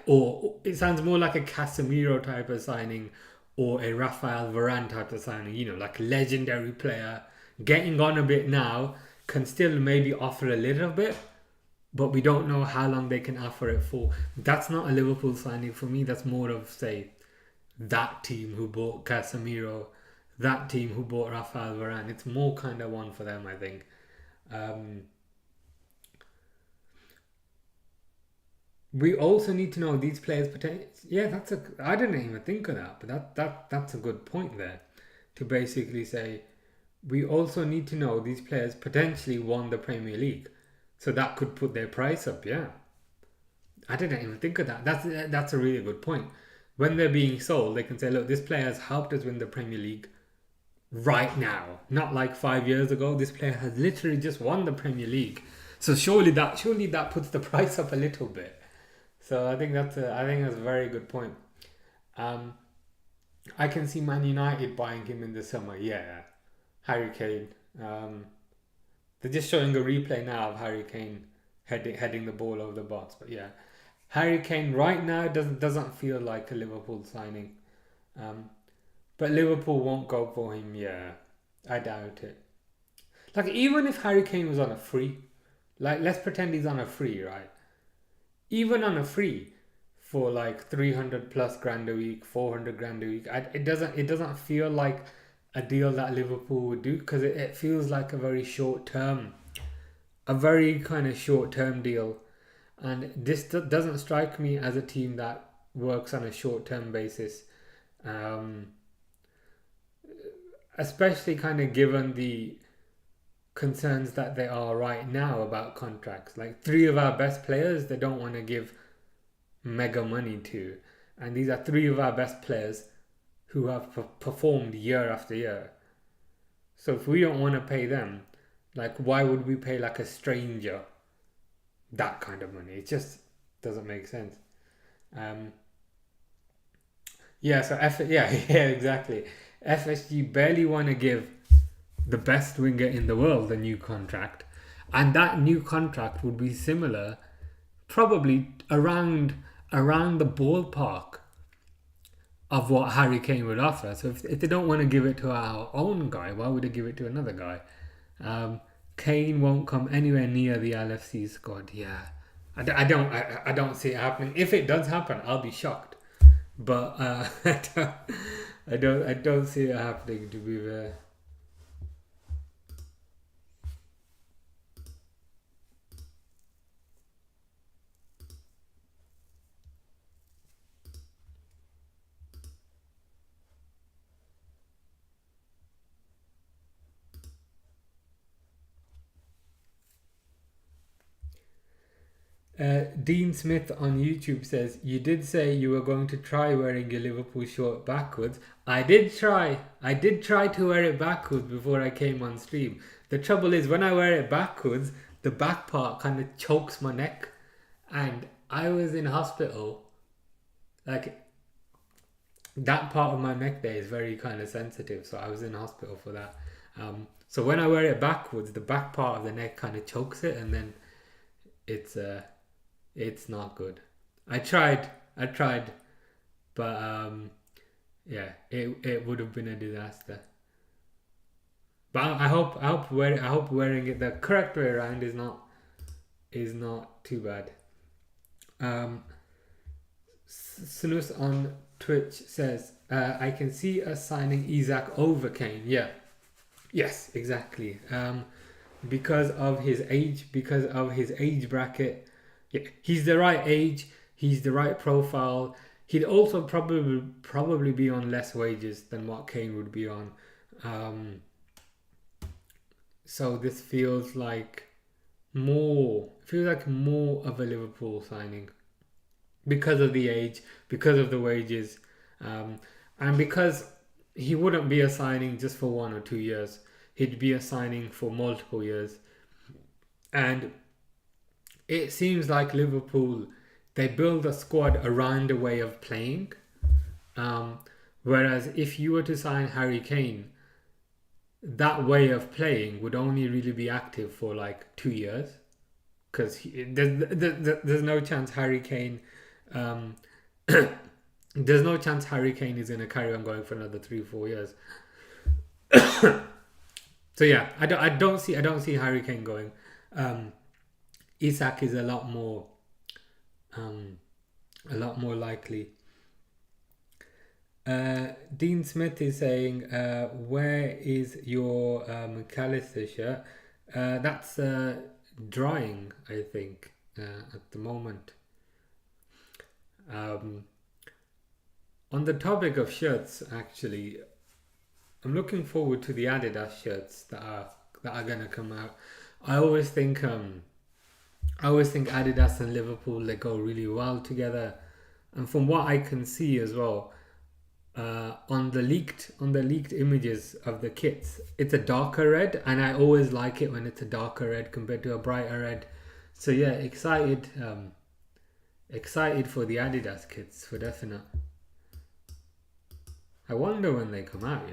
Or it sounds more like a Casemiro type of signing, or a Rafael Varane type of signing. Like a legendary player getting on a bit now can still maybe offer a little bit, but we don't know how long they can offer it for. That's not a Liverpool signing for me. That's more of, say, that team who bought Casemiro, that team who bought Rafael Varane. It's more kind of one for them, I think. Um, we also need to know these players potential. Yeah, I didn't even think of that, but that's a good point there. To basically say, we also need to know these players potentially won the Premier League, so that could put their price up. Yeah, I didn't even think of that. That's a really good point. When they're being sold, they can say, look, this player has helped us win the Premier League right now, not like 5 years ago. This player has literally just won the Premier League, so surely that puts the price up a little bit. So I think that's a very good point. Um, I can see Man United buying him in the summer. Yeah, Harry Kane. Um, they're just showing a replay now of Harry Kane heading the ball over the box. But yeah, Harry Kane right now doesn't feel like a Liverpool signing. Um, but Liverpool won't go for him. Yeah, I doubt it. Like even if Harry Kane was on a free, like let's pretend he's on a free, right? Even on a free for like 300 plus grand a week, 400 grand a week, it doesn't feel like a deal that Liverpool would do because it feels like a very kind of short term deal. And this doesn't strike me as a team that works on a short term basis. Um, Especially kind of given the concerns that there are right now about contracts. Like three of our best players, they don't want to give mega money to, and these are three of our best players who have performed year after year. So if we don't want to pay them, like why would we pay like a stranger that kind of money? It just doesn't make sense. Um, yeah, yeah, yeah, exactly. FSG barely want to give the best winger in the world a new contract, and that new contract would be similar, probably around the ballpark of what Harry Kane would offer. So if they don't want to give it to our own guy, why would they give it to another guy? Kane won't come anywhere near the LFC squad. Yeah, I don't see it happening. If it does happen, I'll be shocked. But I don't see it happening, to be fair. Dean Smith on YouTube says, you did say you were going to try wearing your Liverpool short backwards. I did try. I did try to wear it backwards before I came on stream. The trouble is, when I wear it backwards, the back part kind of chokes my neck. And I was in hospital. Like, that part of my neck there is very kind of sensitive. So I was in hospital for that. So when I wear it backwards, the back part of the neck kind of chokes it. And then it's not good. I tried, but yeah, it would have been a disaster. But I hope wearing it the correct way around is not too bad. Snus on Twitch says, I can see us signing Isaac over Kane. Yeah, yes, exactly. Because of his age bracket. Yeah, he's the right age. He's the right profile. He'd also probably be on less wages than what Kane would be on. So this feels like more of a Liverpool signing because of the age, because of the wages, and because he wouldn't be a signing just for 1 or 2 years. He'd be a signing for multiple years, and it seems like Liverpool, they build a squad around a way of playing. Whereas if you were to sign Harry Kane, that way of playing would only really be active for like 2 years. Because there's no chance Harry Kane... there's no chance Harry Kane is going to carry on going for another 3-4 years. So yeah, I don't see Harry Kane going. Isak is a lot more likely. Dean Smith is saying, where is your McAllister shirt? That's drying, I think, at the moment. On the topic of shirts, actually, I'm looking forward to the Adidas shirts that are gonna come out. I always think Adidas and Liverpool, they go really well together, and from what I can see as well, on the leaked images of the kits, it's a darker red, and I always like it when it's a darker red compared to a brighter red. So yeah, excited for the Adidas kits for definite. I wonder when they come out,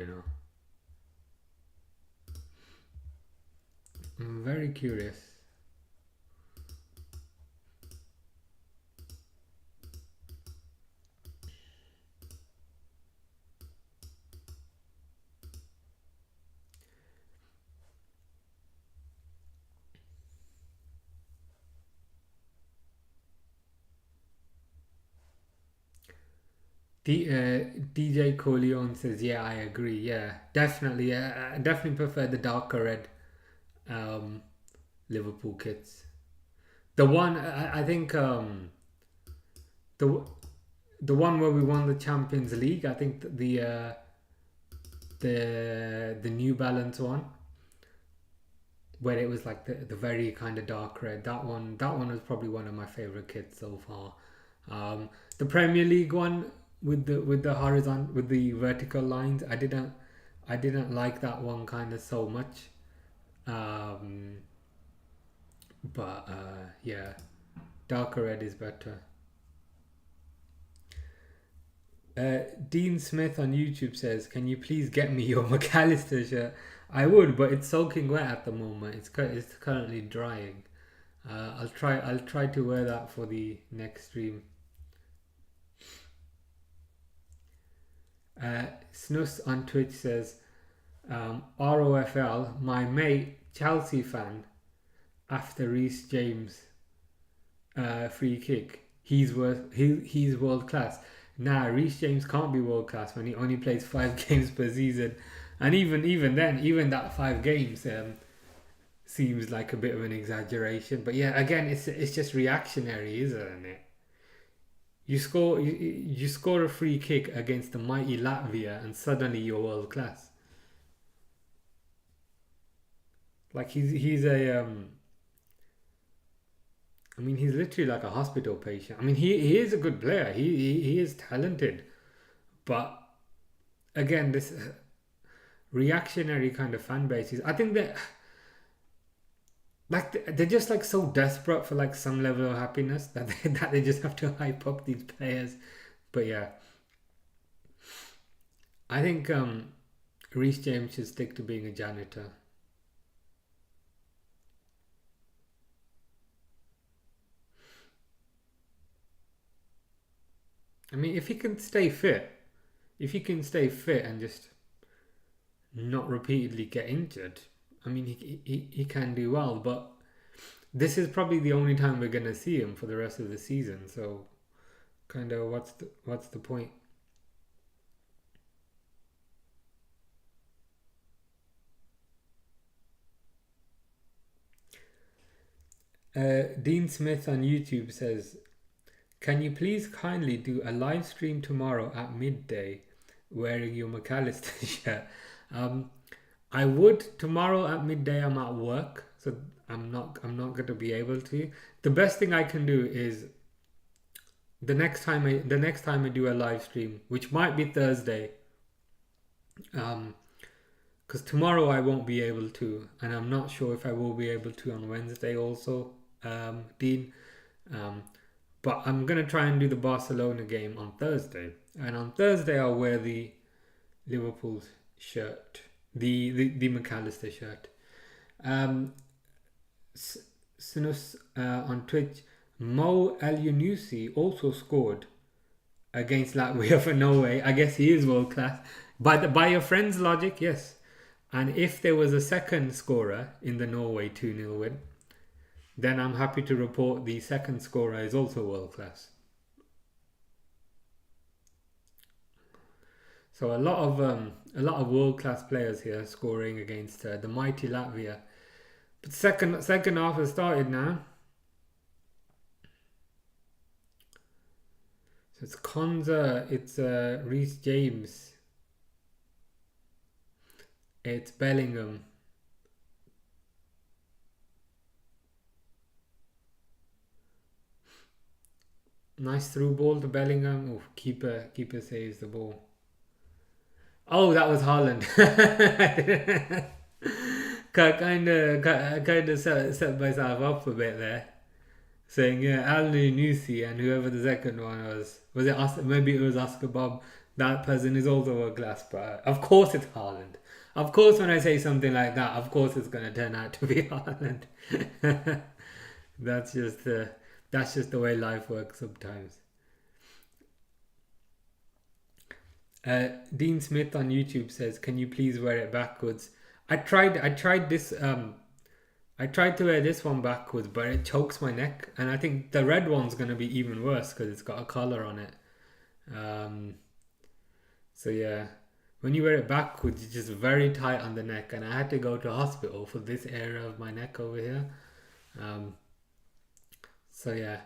I'm very curious. DJ Corleone says, yeah, I agree. Yeah, definitely. I definitely prefer the darker red Liverpool kits. The one, I think, the one where we won the Champions League, I think the New Balance one, where it was like the very kind of dark red. That one was probably one of my favorite kits so far. The Premier League one with the vertical lines, I didn't like that one kind of so much. But yeah, darker red is better. Dean Smith on YouTube says, "Can you please get me your McAllister shirt?" I would, but it's soaking wet at the moment. It's currently drying. I'll try to wear that for the next stream. Snus on Twitch says, ROFL, my mate Chelsea fan. After Reece James free kick, he's world class. Nah, Reece James can't be world class when he only plays 5 games per season, and even then, even that 5 games seems like a bit of an exaggeration. But yeah, again, it's just reactionary, isn't it? You score a free kick against the mighty Latvia, and suddenly you're world class. Like he's a I mean, he's literally like a hospital patient. I mean, he is a good player. He is talented, but again, this reactionary kind of fan bases. I think that like they're just like so desperate for like some level of happiness that they just have to hype up these players. But yeah, I think Reece James should stick to being a janitor. I mean, if he can stay fit, and just not repeatedly get injured, I mean, he can do well. But this is probably the only time we're gonna see him for the rest of the season. So, kind of, what's the point? Dean Smith on YouTube says, "Can you please kindly do a live stream tomorrow at midday, wearing your McAllister shirt?" Um, I would tomorrow at midday. I'm at work, so I'm not going to be able to. The best thing I can do is the next time I do a live stream, which might be Thursday, because tomorrow I won't be able to, and I'm not sure if I will be able to on Wednesday also, Dean. Um, but I'm gonna try and do the Barcelona game on Thursday, and on Thursday I'll wear the Liverpool shirt, the McAllister shirt. Um, Sinus on Twitch, Mo El Yunusi also scored against Latvia for Norway. I guess he is world class. By your friend's logic, yes. And if there was a second scorer in the Norway 2-0 win, then I'm happy to report the second scorer is also world class. So a lot of world class players here scoring against the mighty Latvia. But second half has started now. So it's Konza, it's Reece James, it's Bellingham. Nice through ball to Bellingham. Oh, keeper saves the ball. Oh, that was Haaland. kind of set myself up a bit there, saying yeah, Al Nusi and whoever the second one was it maybe it was Oscar Bob. That person is also a glass, but of course it's Haaland. Of course, when I say something like that, of course it's gonna turn out to be Haaland. that's just that's just the way life works sometimes. Dean Smith on YouTube says, "Can you please wear it backwards?" I tried this. I tried to wear this one backwards, but it chokes my neck, and I think the red one's gonna be even worse because it's got a collar on it. Um, so yeah, when you wear it backwards, it's just very tight on the neck, and I had to go to hospital for this area of my neck over here. Um, so yeah,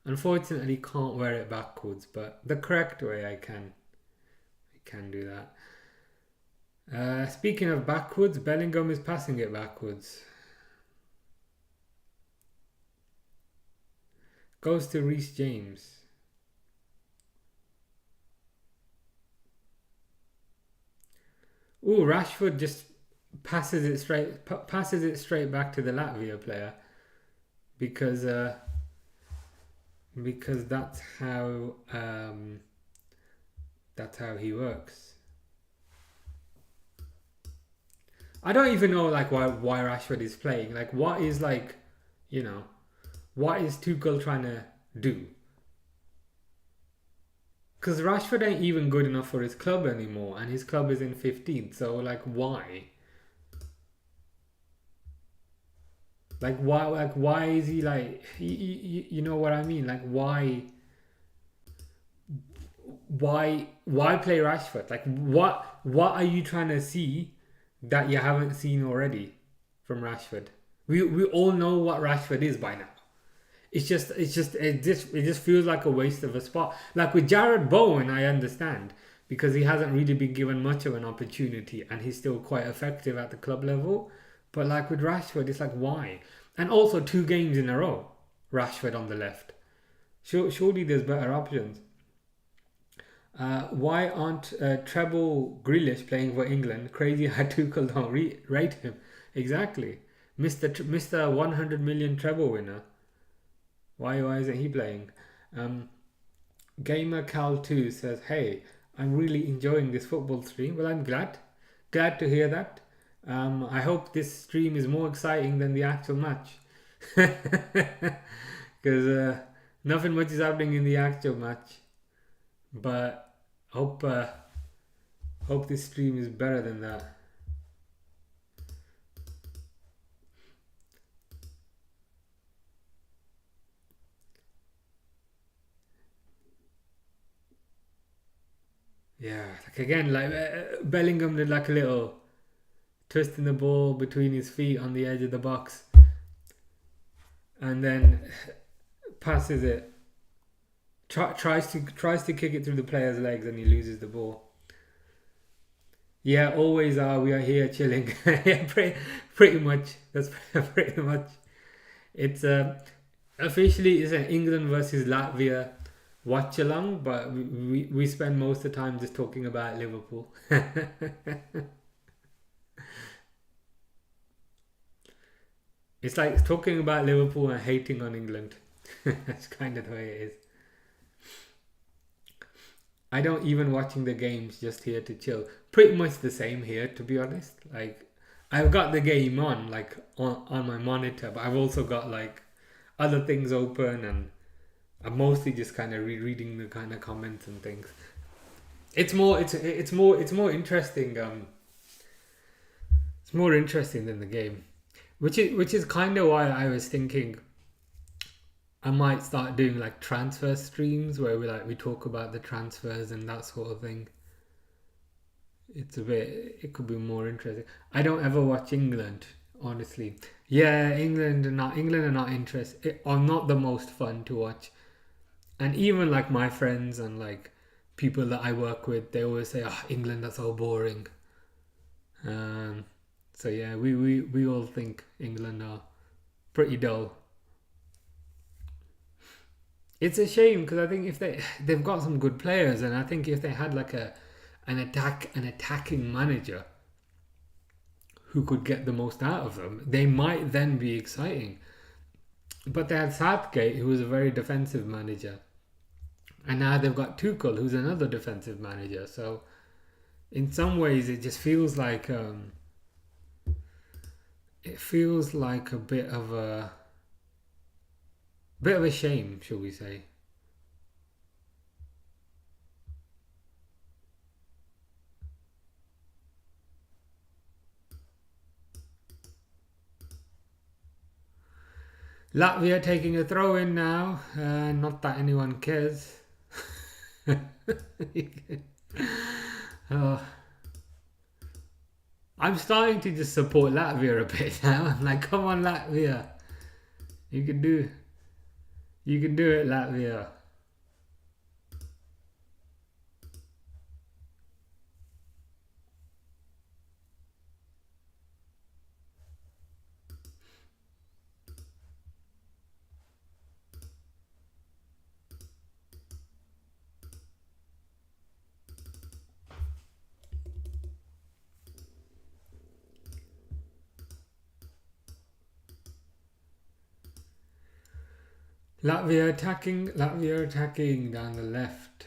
unfortunately, can't wear it backwards, but the correct way I can do that. Speaking of backwards, Bellingham is passing it backwards. Goes to Reece James. Ooh, Rashford just passes it straight back to the Latvia player because that's how That's how he works. I don't even know like why Rashford is playing. Like what is like, you know, what is Tuchel trying to do? Because Rashford ain't even good enough for his club anymore, and his club is in 15th. So like why? Like why is he like you know what I mean? Like why play Rashford? Like what are you trying to see that you haven't seen already from Rashford? We all know what Rashford is by now. It just feels like a waste of a spot. Like with Jared Bowen, I understand because he hasn't really been given much of an opportunity and he's still quite effective at the club level. But like with Rashford, it's like why? And also 2 games in a row, Rashford on the left. Surely there's better options. Why aren't Treble Grealish playing for England? Crazy how Tuchel don't rate him. Exactly. Mr. 100 million treble winner. Why isn't he playing? Um, Gamer Cal 2 says, "Hey, I'm really enjoying this football stream." Well, I'm glad to hear that. I hope this stream is more exciting than the actual match, because nothing much is happening in the actual match. But hope this stream is better than that. Yeah, like again, like Bellingham did like a little twisting the ball between his feet on the edge of the box, and then passes it. Tries to kick it through the player's legs, and he loses the ball. Yeah, always are. We are here chilling. Yeah, pretty much. That's pretty much. It's officially it's an England versus Latvia Watchalong, but we spend most of the time just talking about Liverpool. It's like talking about Liverpool and hating on England. That's kind of the way it is. I don't even watching the games, just here to chill. Pretty much the same here, to be honest. Like I've got the game on like on my monitor, but I've also got like other things open, and I'm mostly just kind of rereading the kind of comments and things. It's more interesting. It's more interesting than the game, which is kind of why I was thinking I might start doing like transfer streams where we talk about the transfers and that sort of thing. It could be more interesting. I don't ever watch England, honestly. Yeah, England are not interested, are not the most fun to watch. And even like my friends and like people that I work with, they always say, "Oh, England are so boring." Um, so yeah, we all think England are pretty dull. It's a shame because I think if they've got some good players, and I think if they had like an attacking manager who could get the most out of them, they might then be exciting. But they had Southgate, who was a very defensive manager, and now they've got Tuchel, who's another defensive manager. So in some ways, it just feels like a bit of a shame, shall we say? Latvia taking a throw in now. Not that anyone cares. Oh, I'm starting to just support Latvia a bit now. I'm like, come on, Latvia, you can do, you can do it, Latvia. Latvia attacking down the left.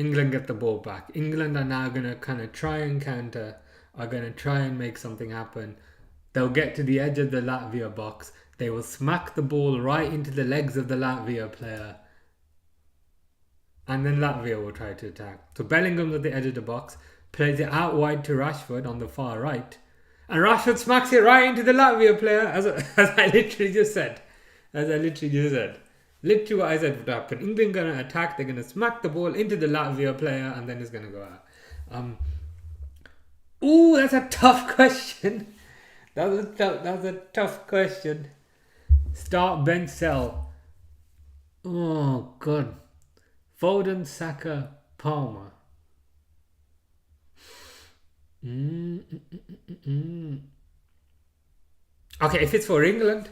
England get the ball back. England are now going to kind of try and counter, are going to try and make something happen. They'll get to the edge of the Latvia box. They will smack the ball right into the legs of the Latvia player. And then Latvia will try to attack. So Bellingham's at the edge of the box, plays it out wide to Rashford on the far right. And Rashford smacks it right into the Latvia player, as I literally just said. Literally what I said would happen. England going to attack, they're going to smack the ball into the Latvia player, and then it's going to go out. Ooh, that's a tough question. That was a tough question. Start, bench, sell. Oh, God. Foden, Saka, Palmer. Okay, if it's for England,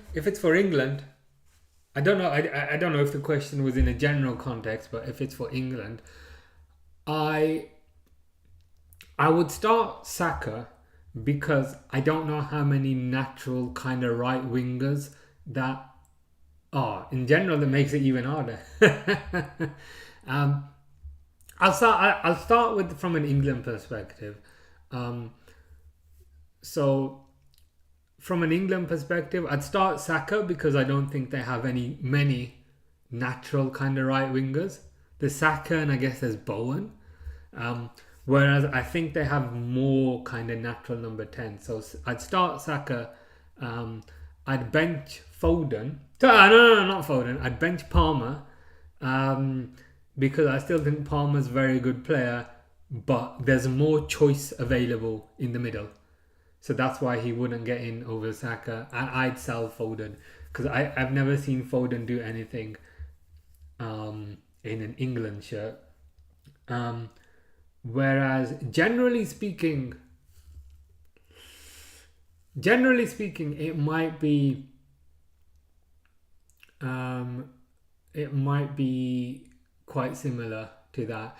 I don't know. I don't know if the question was in a general context, but if it's for England, I would start Saka because I don't know how many natural kind of right wingers that are. In general, that makes it even harder. I'll start with from an England perspective. So from an England perspective, I'd start Saka because I don't think they have many natural kind of right wingers. There's Saka and I guess there's Bowen. Whereas I think they have more kind of natural number 10. So I'd start Saka. I'd bench Foden. No, not Foden. I'd bench Palmer. Because I still think Palmer's a very good player, but there's more choice available in the middle. So that's why he wouldn't get in over Saka. And I'd sell Foden because I've never seen Foden do anything in an England shirt. Whereas generally speaking, it might be quite similar to that.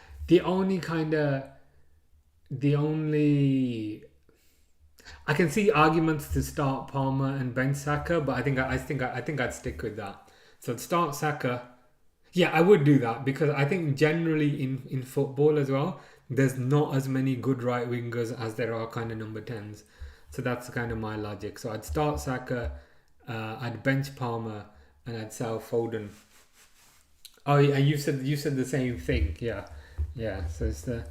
I can see arguments to start Palmer and bench Saka, but I think I'd stick with that. So start Saka. Yeah, I would do that because I think generally in football as well, there's not as many good right wingers as there are kind of number 10s. So that's kind of my logic. So I'd start Saka, I'd bench Palmer, and I'd sell Foden. Oh yeah, you said the same thing. Yeah. So it's the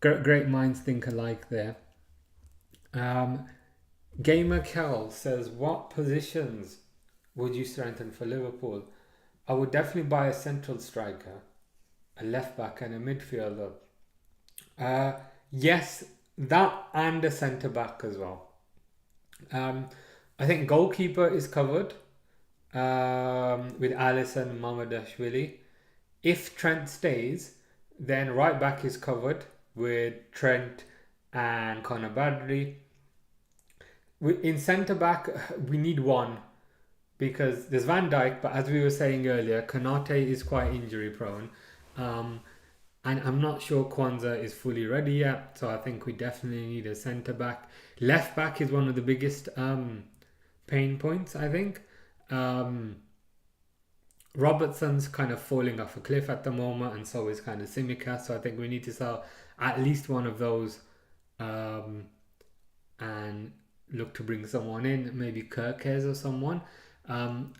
great minds think alike there. Gamer Cal says, what positions would you strengthen for Liverpool? I would definitely buy a central striker, a left back, and a midfielder. Yes, that and a centre back as well. I think goalkeeper is covered with Alisson and Mamadashvili. If Trent stays, then right back is covered with Trent and Conor Badry. In centre back, we need one because there's Van Dijk, but as we were saying earlier, Konate is quite injury prone. And I'm not sure Kwanzaa is fully ready yet, so I think we definitely need a centre back. Left back is one of the biggest pain points, I think. Robertson's kind of falling off a cliff at the moment, and so is kind of Tsimikas, so I think we need to sell at least one of those and look to bring someone in, maybe Kirkes or someone. I'm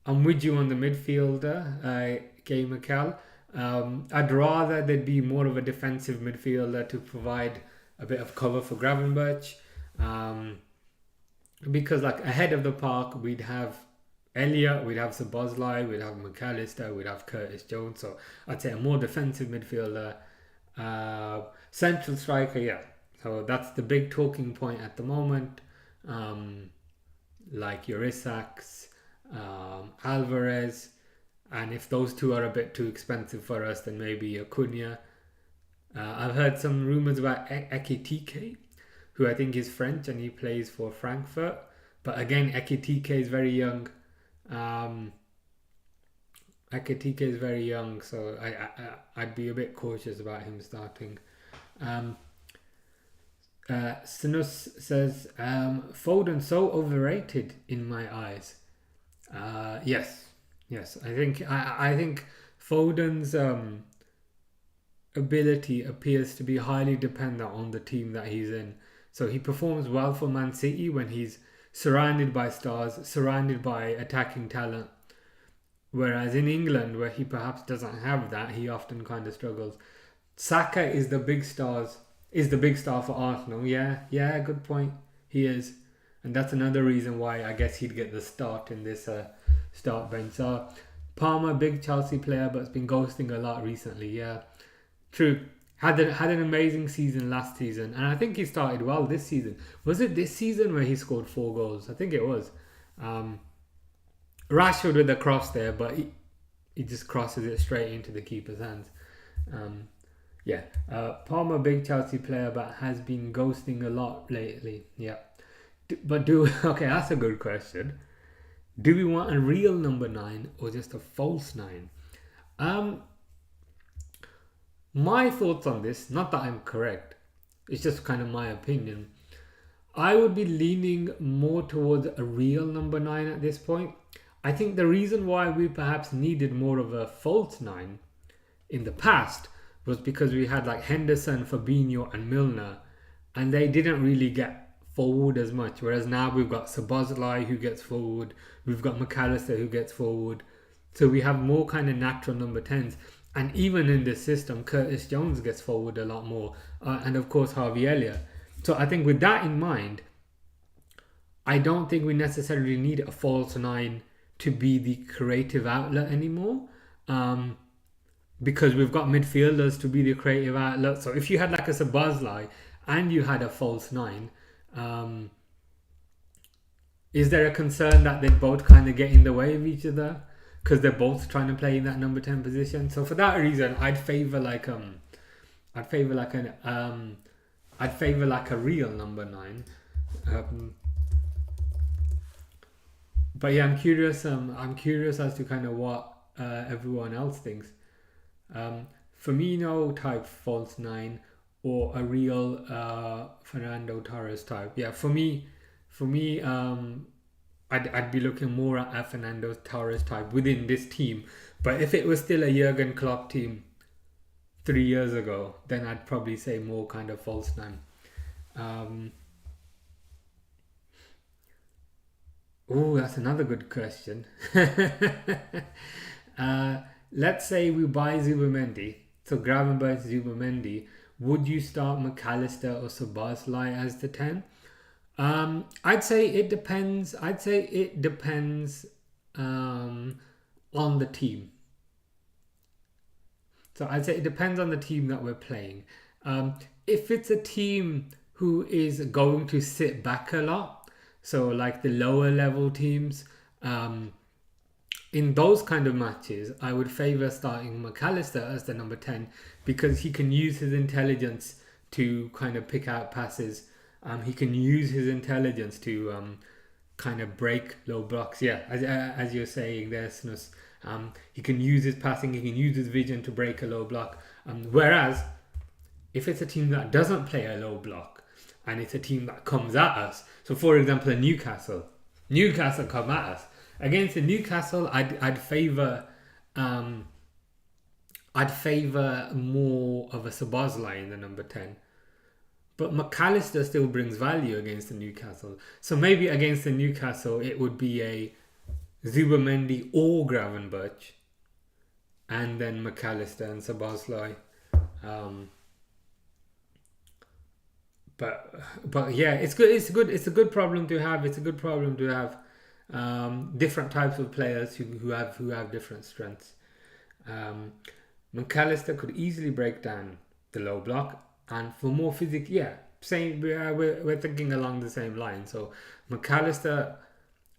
with you on the midfielder, Gamer Cal. I'd rather there'd be more of a defensive midfielder to provide a bit of cover for Gravenberch, because like ahead of the park we'd have Elliott, we'd have Szoboszlai, we'd have McAllister, we'd have Curtis Jones. So I'd say a more defensive midfielder, central striker. Yeah, so that's the big talking point at the moment. Like your Isaacs, Alvarez. And if those two are a bit too expensive for us, then maybe Acuna. I've heard some rumours about Ekitike, who I think is French and he plays for Frankfurt. But again, Ekitike is very young. So I'd be a bit cautious about him starting. Sinus says, Foden so overrated in my eyes. Yes, I think Foden's ability appears to be highly dependent on the team that he's in. So he performs well for Man City when he's surrounded by stars, surrounded by attacking talent. Whereas in England, where he perhaps doesn't have that, he often kind of struggles. Saka is the big star for Arsenal. Yeah, good point. He is, and that's another reason why I guess he'd get the start in this start bench. So Palmer, big Chelsea player, but has been ghosting a lot recently. Yeah, true. Had an amazing season last season, and I think he started well this season. Was it this season where he scored 4 goals? I think it was. Rashford with the cross there, but he just crosses it straight into the keeper's hands. Yeah, Palmer, big Chelsea player, but has been ghosting a lot lately. Yeah, okay, that's a good question. Do we want a real number 9 or just a false 9? My thoughts on this, not that I'm correct, it's just kind of my opinion. I would be leaning more towards a real number 9 at this point. I think the reason why we perhaps needed more of a false 9 in the past was because we had like Henderson, Fabinho and Milner, and they didn't really get forward as much. Whereas now we've got Szoboszlai who gets forward, we've got McAllister who gets forward. So we have more kind of natural number 10s. And even in this system, Curtis Jones gets forward a lot more. And of course, Harvey Elliott. So I think with that in mind, I don't think we necessarily need a false 9 to be the creative outlet anymore. Because we've got midfielders to be the creative outlet. So if you had like a Szoboszlai and you had a false 9, is there a concern that they'd both kind of get in the way of each other because they're both trying to play in that number 10 position? So for that reason, I'd favor like a real number 9. But yeah, I'm curious as to kind of what everyone else thinks. Firmino type false 9 or a real Fernando Torres type. Yeah, for me, I'd be looking more at a Fernando Torres type within this team. But if it was still a Jurgen Klopp team 3 years ago, then I'd probably say more kind of false 9. Oh, that's another good question. Let's say we buy Zubimendi. So Gravenberch, Zubimendi. Would you start McAllister or Szoboszlai as the 10? I'd say it depends. On the team. So I'd say it depends on the team that we're playing. If it's a team who is going to sit back a lot, so like the lower level teams, in those kind of matches, I would favour starting McAllister as the number 10 because he can use his intelligence to kind of pick out passes. He can use his intelligence to kind of break low blocks. Yeah, as you're saying there, Snus. He can use his passing, he can use his vision to break a low block. Whereas, if it's a team that doesn't play a low block, and it's a team that comes at us, so for example, Newcastle come at us. Against the Newcastle, I'd favour more of a Szoboszlai in the number 10. But McAllister still brings value against the Newcastle. So maybe against the Newcastle, it would be a Zubimendi or Gravenberch, and then McAllister and Szoboszlai. But yeah, it's good. It's a good problem to have. Different types of players who have different strengths. McAllister could easily break down the low block, and for more physical, we're thinking along the same line. So McAllister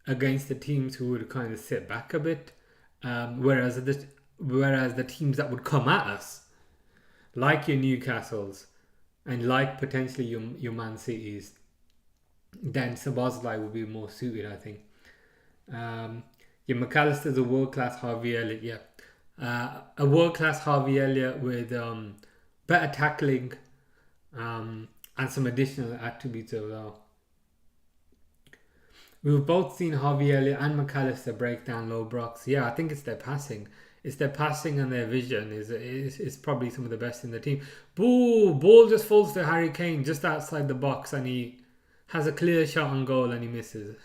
against the teams who would kind of sit back a bit, whereas the teams that would come at us, like your Newcastles and like potentially your Man Cities, then Szoboszlai would be more suited, I think. McAllister's a world-class Harvey Elliott, a world-class Harvey Elliott with better tackling and some additional attributes as well. We've both seen Harvey Elliott and McAllister break down low blocks. Yeah, I think it's their passing. It's their passing and their vision is probably some of the best in the team. Boo! Ball just falls to Harry Kane just outside the box, and he has a clear shot on goal and he misses.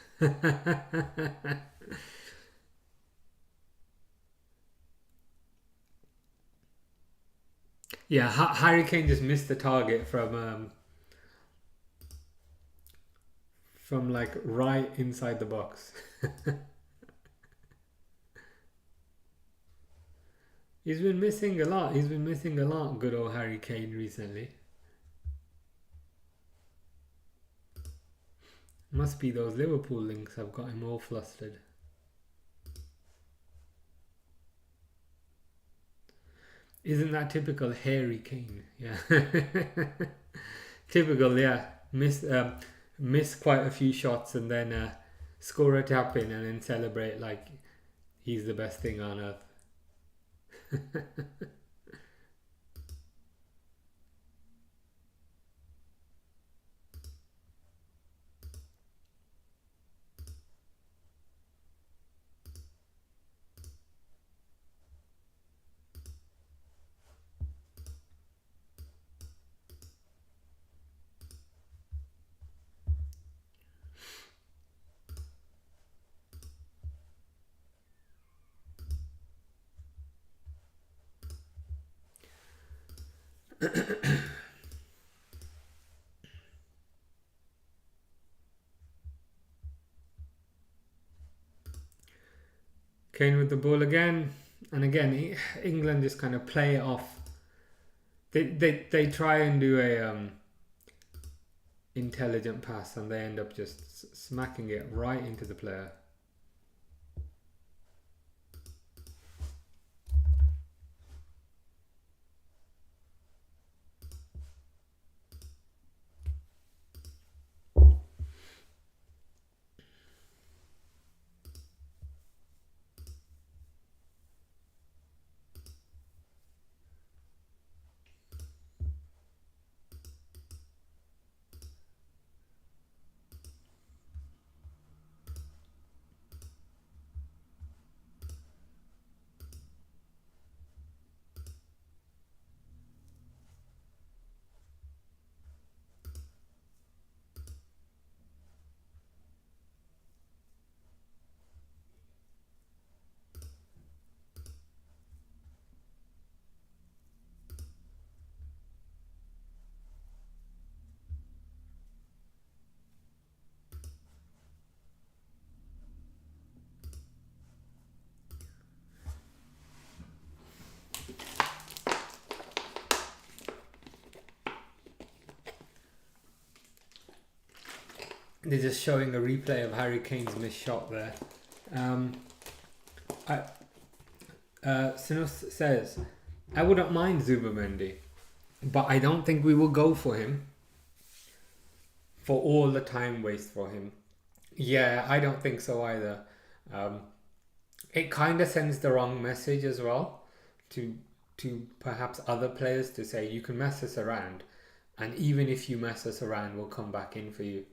Yeah, Harry Kane just missed the target from like right inside the box. He's been missing a lot. He's been missing a lot, good old Harry Kane recently. Must be those Liverpool links have got him all flustered. Isn't that typical Harry Kane? Yeah. Typical, yeah. Miss quite a few shots and then score a tap in and then celebrate like he's the best thing on earth. Kane with the ball again, and again England just kind of play it off. They try and do a intelligent pass and they end up just smacking it right into the player. They're just showing a replay of Harry Kane's missed shot there. Sinus says, I wouldn't mind Zubamendi, but I don't think we will go for him for all the time waste for him. Yeah, I don't think so either. It kind of sends the wrong message as well to perhaps other players to say you can mess us around, and even if you mess us around, we'll come back in for you.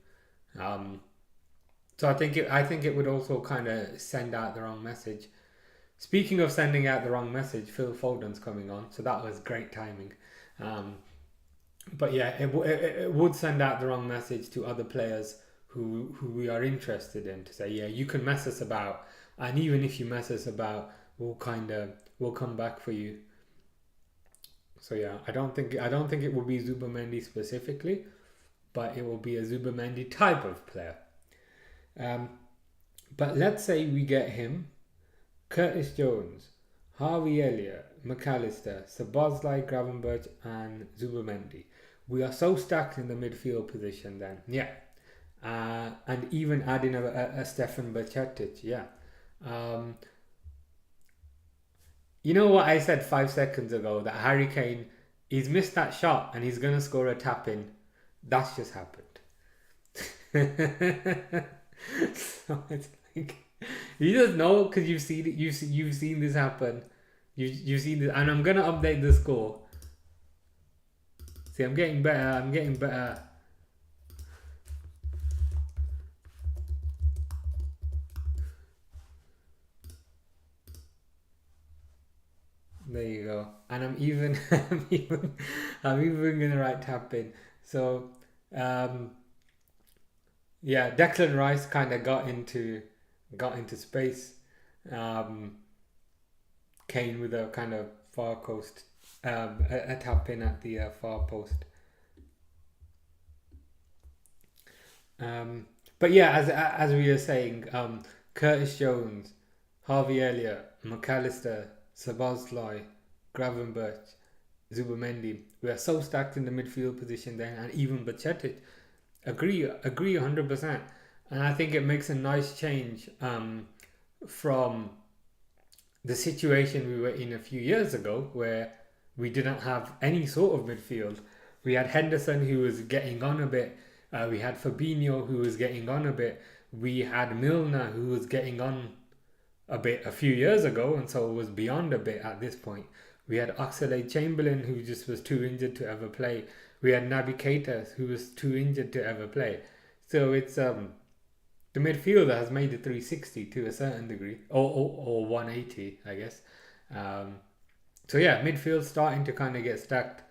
So I think it would also kind of send out the wrong message. Speaking of sending out the wrong message, Phil Foden's coming on, so that was great timing. But yeah, it would send out the wrong message to other players who we are interested in, to say, yeah, you can mess us about, and even if you mess us about, we'll come back for you. So yeah, I don't think it will be Zubamendi specifically, but it will be a Zubamendi type of player. But let's say we get him, Curtis Jones, Harvey Elliott, McAllister, Szoboszlai, Gravenberch and Zubamendi. We are so stacked in the midfield position then. Yeah. And even adding a Stefan Bajcetic. Yeah. You know what I said 5 seconds ago, that Harry Kane, he's missed that shot and he's going to score a tap in. That's just happened. So it's like, you just know because you've seen it, you've seen this happen. You've seen this, and I'm gonna update the score. See, I'm getting better. There you go. And I'm even, I'm even gonna write tap in. So, um, yeah, Declan Rice kind of got into space. Um, Kane with a kind of far post, a tap in at the far post. Um, but yeah, as we were saying, Curtis Jones, Harvey Elliott, McAllister, Sabazlai, Gravenberch, Zubamendi. We are so stacked in the midfield position then, and even Bacetic. Agree 100%. And I think it makes a nice change from the situation we were in a few years ago, where we didn't have any sort of midfield. We had Henderson, who was getting on a bit. We had Fabinho, who was getting on a bit. We had Milner, who was getting on a bit a few years ago, and so was beyond a bit at this point. We had Oxlade-Chamberlain, who just was too injured to ever play. We had Naby Keita, who was too injured to ever play. So it's the midfielder has made a 360 to a certain degree, or 180, I guess. Um, so yeah, midfield starting to kind of get stacked.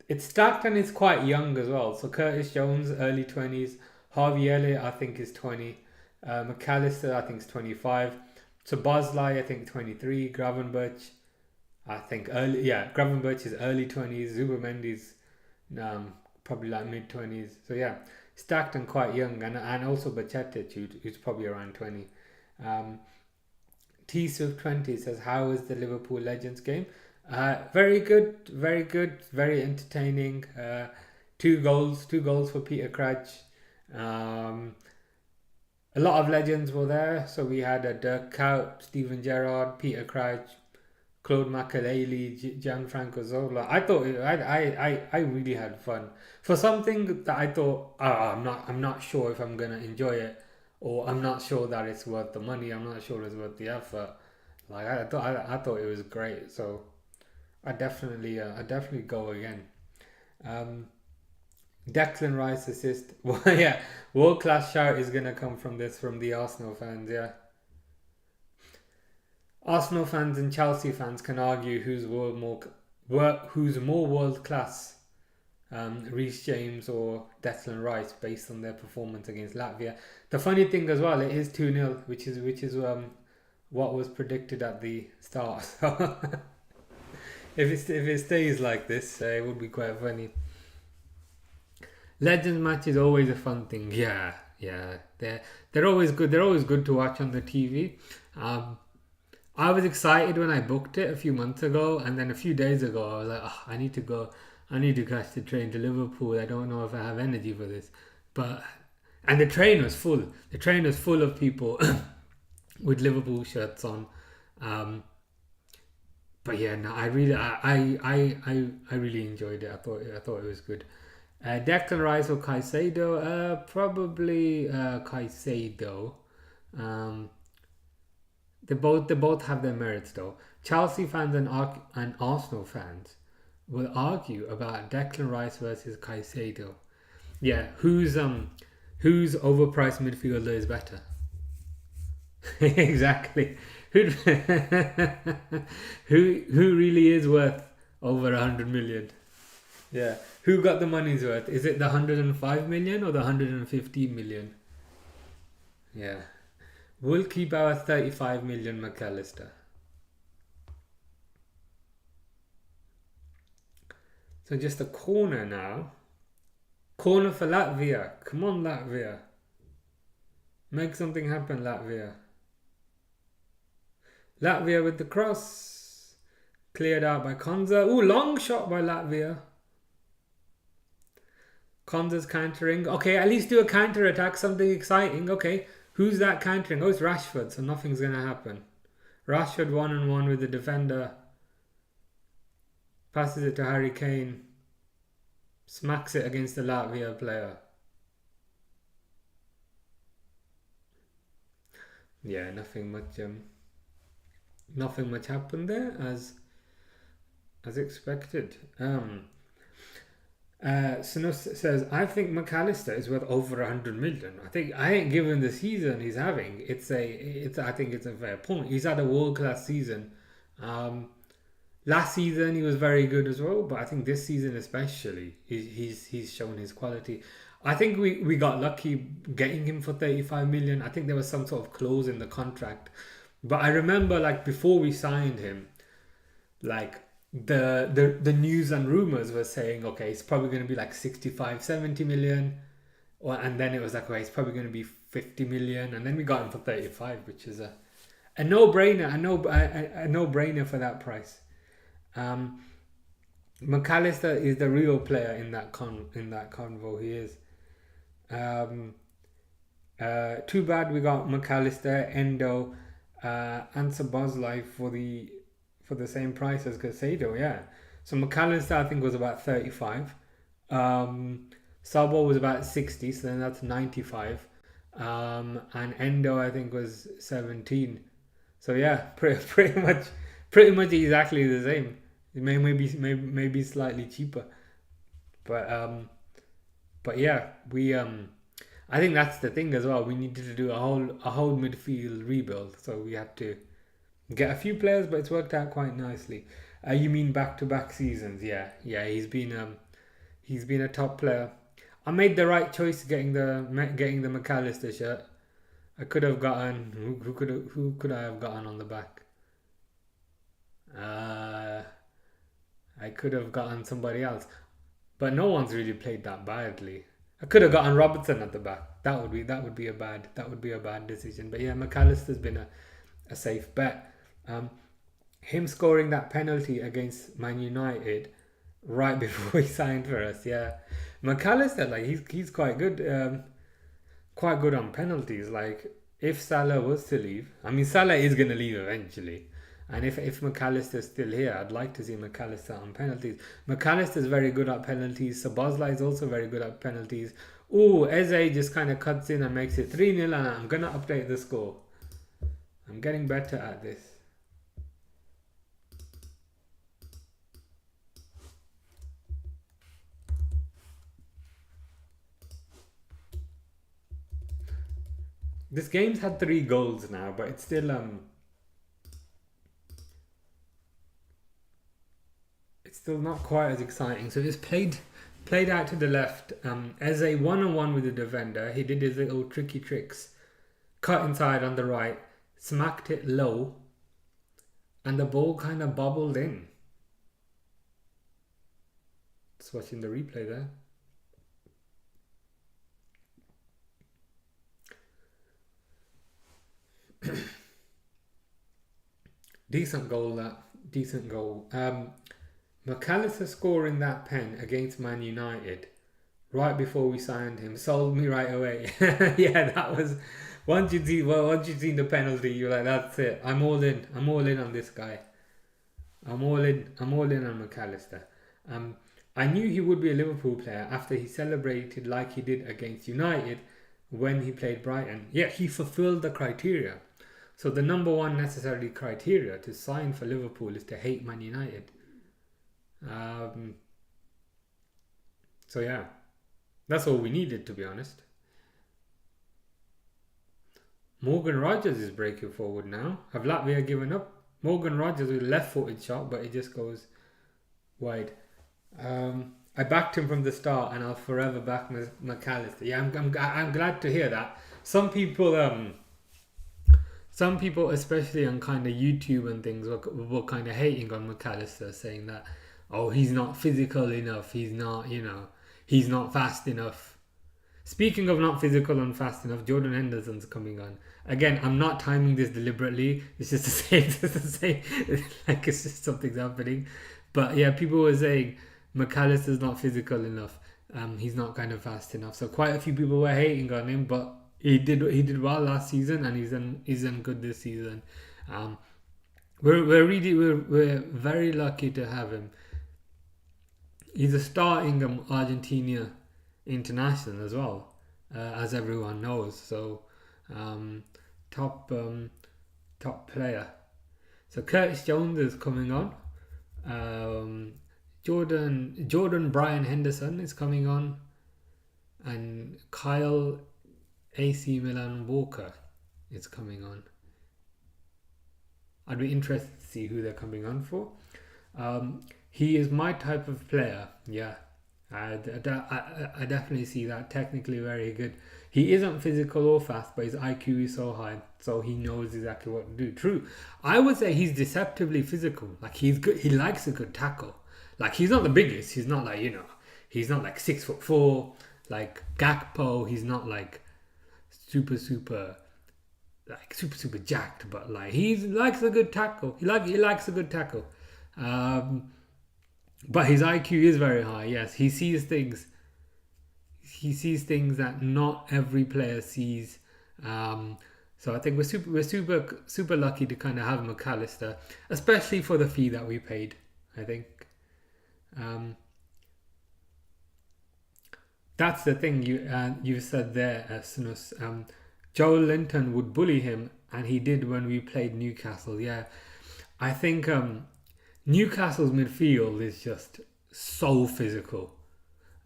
It's stacked and it's quite young as well. So Curtis Jones, early 20s. Harvey Elliott, I think, is 20. McAllister, I think, is 25. So Bosley, I think, 23. Gravenberch, I think, Gravenberch is early 20s. Zubamendi's probably like mid 20s. So yeah, stacked and quite young. And also Bacetic, who's probably around 20. T Swift 20 says, how is the Liverpool Legends game? Very good, very entertaining. Two goals for Peter Crouch. A lot of legends were there. So we had Dirk Kuyt, Steven Gerrard, Peter Crouch, Claude Makélélé, Gianfranco Zola. I really had fun for something that I thought, I'm not sure if I'm gonna enjoy it, or I'm not sure that it's worth the money. I'm not sure it's worth the effort. Like I thought it was great. So I definitely go again. Um, Declan Rice assist. Well, yeah, world class shout is gonna come from the Arsenal fans. Yeah, Arsenal fans and Chelsea fans can argue who's more world class, Reece James or Declan Rice, based on their performance against Latvia. The funny thing as well, it is 2-0, which is what was predicted at the start. If it stays like this, it would be quite funny. Legends match is always a fun thing. Yeah, yeah. They're always good. They're always good to watch on the TV. I was excited when I booked it a few months ago, and then a few days ago I was like, oh, I need to go. I need to catch the train to Liverpool. I don't know if I have energy for this, and the train was full. The train was full of people with Liverpool shirts on. But yeah, no, I really enjoyed it. I thought it was good. Declan Rice or Caicedo? Probably Caicedo. Um, they both have their merits though. Chelsea fans and Arsenal fans will argue about Declan Rice versus Caicedo. Yeah, whose overpriced midfielder is better? Exactly. Who who really is worth over 100 million? Yeah. Who got the money's worth? Is it the 105 million or the 115 million? Yeah. We'll keep our 35 million McAllister. So just a corner now. Corner for Latvia. Come on, Latvia. Make something happen, Latvia. Latvia with the cross. Cleared out by Konza. Ooh, long shot by Latvia. Konza's countering. Okay, at least do a counter attack, something exciting. Okay, who's that countering? Oh, it's Rashford, so nothing's going to happen. Rashford 1-on-1 with the defender. Passes it to Harry Kane. Smacks it against the Latvia player. Yeah, nothing much happened there as expected. Sinus says, I think McAllister is worth over 100 million. I ain't given the season he's having. I think it's a fair point. He's had a world class season. Last season he was very good as well, but I think this season especially he's shown his quality. I think we got lucky getting him for 35 million. I think there was some sort of clause in the contract, but I remember like before we signed him, like the news and rumors were saying okay, it's probably going to be like 65, 70 million, and then it was like okay, it's probably going to be 50 million, and then we got him for 35, which is a no brainer, a no brainer for that price. Um, McAllister is the real player in that convo. He is. Um, Too bad we got McAllister, Endo, and Sabozlai for the same price as Casado. Yeah. So McAllister I think was about 35. Sabo was about 60, so then that's 95. And Endo I think was 17. So yeah, pretty much exactly the same. Maybe slightly cheaper, but yeah, we I think that's the thing as well. We needed to do a whole midfield rebuild, so we had to get a few players, but it's worked out quite nicely. You mean back to back seasons? Yeah, yeah. He's been a top player. I made the right choice getting the McAllister shirt. I could have gotten who could I have gotten on the back? Uh, I could have gotten somebody else, but no one's really played that badly. I could have gotten Robertson at the back. That would be a bad decision. But yeah, McAllister's been a safe bet. Um, Him scoring that penalty against Man United right before he signed for us. Yeah, McAllister like he's quite good on penalties. Like if Salah was to leave, I mean Salah is gonna leave eventually. And if McAllister's still here, I'd like to see McAllister on penalties. McAllister's very good at penalties. Sabozlai is also very good at penalties. Oh, Eze just kind of cuts in and makes it 3-0, and I'm going to update the score. I'm getting better at this. This game's had 3 goals now, but it's still not quite as exciting. So it's played out to the left. Eze 1-on-1 with the defender. He did his little tricky tricks. Cut inside on the right, smacked it low, and the ball kind of bobbled in. Just watching the replay there. Decent goal that. Decent goal. McAllister scoring that pen against Man United right before we signed him sold me right away. Yeah, that was once you'd seen the penalty, you're like, that's it. I'm all in. I'm all in on this guy. I'm all in on McAllister. I knew he would be a Liverpool player after he celebrated like he did against United when he played Brighton. Yeah, he fulfilled the criteria. So the number one necessary criteria to sign for Liverpool is to hate Man United. So yeah, that's all we needed, to be honest. Morgan Rogers is breaking forward now. Have Latvia given up? Morgan Rogers with a left-footed shot, but it just goes wide. I backed him from the start, and I'll forever back McAllister. Yeah, I'm glad to hear that. Some people, especially on kind of YouTube and things, were kind of hating on McAllister, saying that, oh, he's not physical enough. He's not, he's not fast enough. Speaking of not physical and fast enough, Jordan Henderson's coming on. Again, I'm not timing this deliberately. It's just the same. Like it's just something's happening. But yeah, people were saying McAllister's not physical enough. He's not kind of fast enough. So quite a few people were hating on him, but he did well last season, and he's done good this season. We're very lucky to have him. He's a starting Argentina international as well, as everyone knows. So top player. So Curtis Jones is coming on. Jordan Brian Henderson is coming on, and Kyle AC Milan Walker is coming on. I'd be interested to see who they're coming on for. He is my type of player. Yeah, I definitely see that. Technically very good. He isn't physical or fast, but his IQ is so high, so he knows exactly what to do. True, I would say he's deceptively physical. Like he's good. He likes a good tackle. Like he's not the biggest. He's not like He's not like 6'4" like Gakpo. He's not like super super jacked, but like he likes a good tackle. He likes a good tackle. Um, but his IQ is very high. Yes, he sees things. He sees things that not every player sees. Um, so I think we're super lucky to kind of have McAllister, especially for the fee that we paid. I think um, that's the thing you said there, Snus. Joel Linton would bully him, and he did when we played Newcastle. Yeah, I think Newcastle's midfield is just so physical.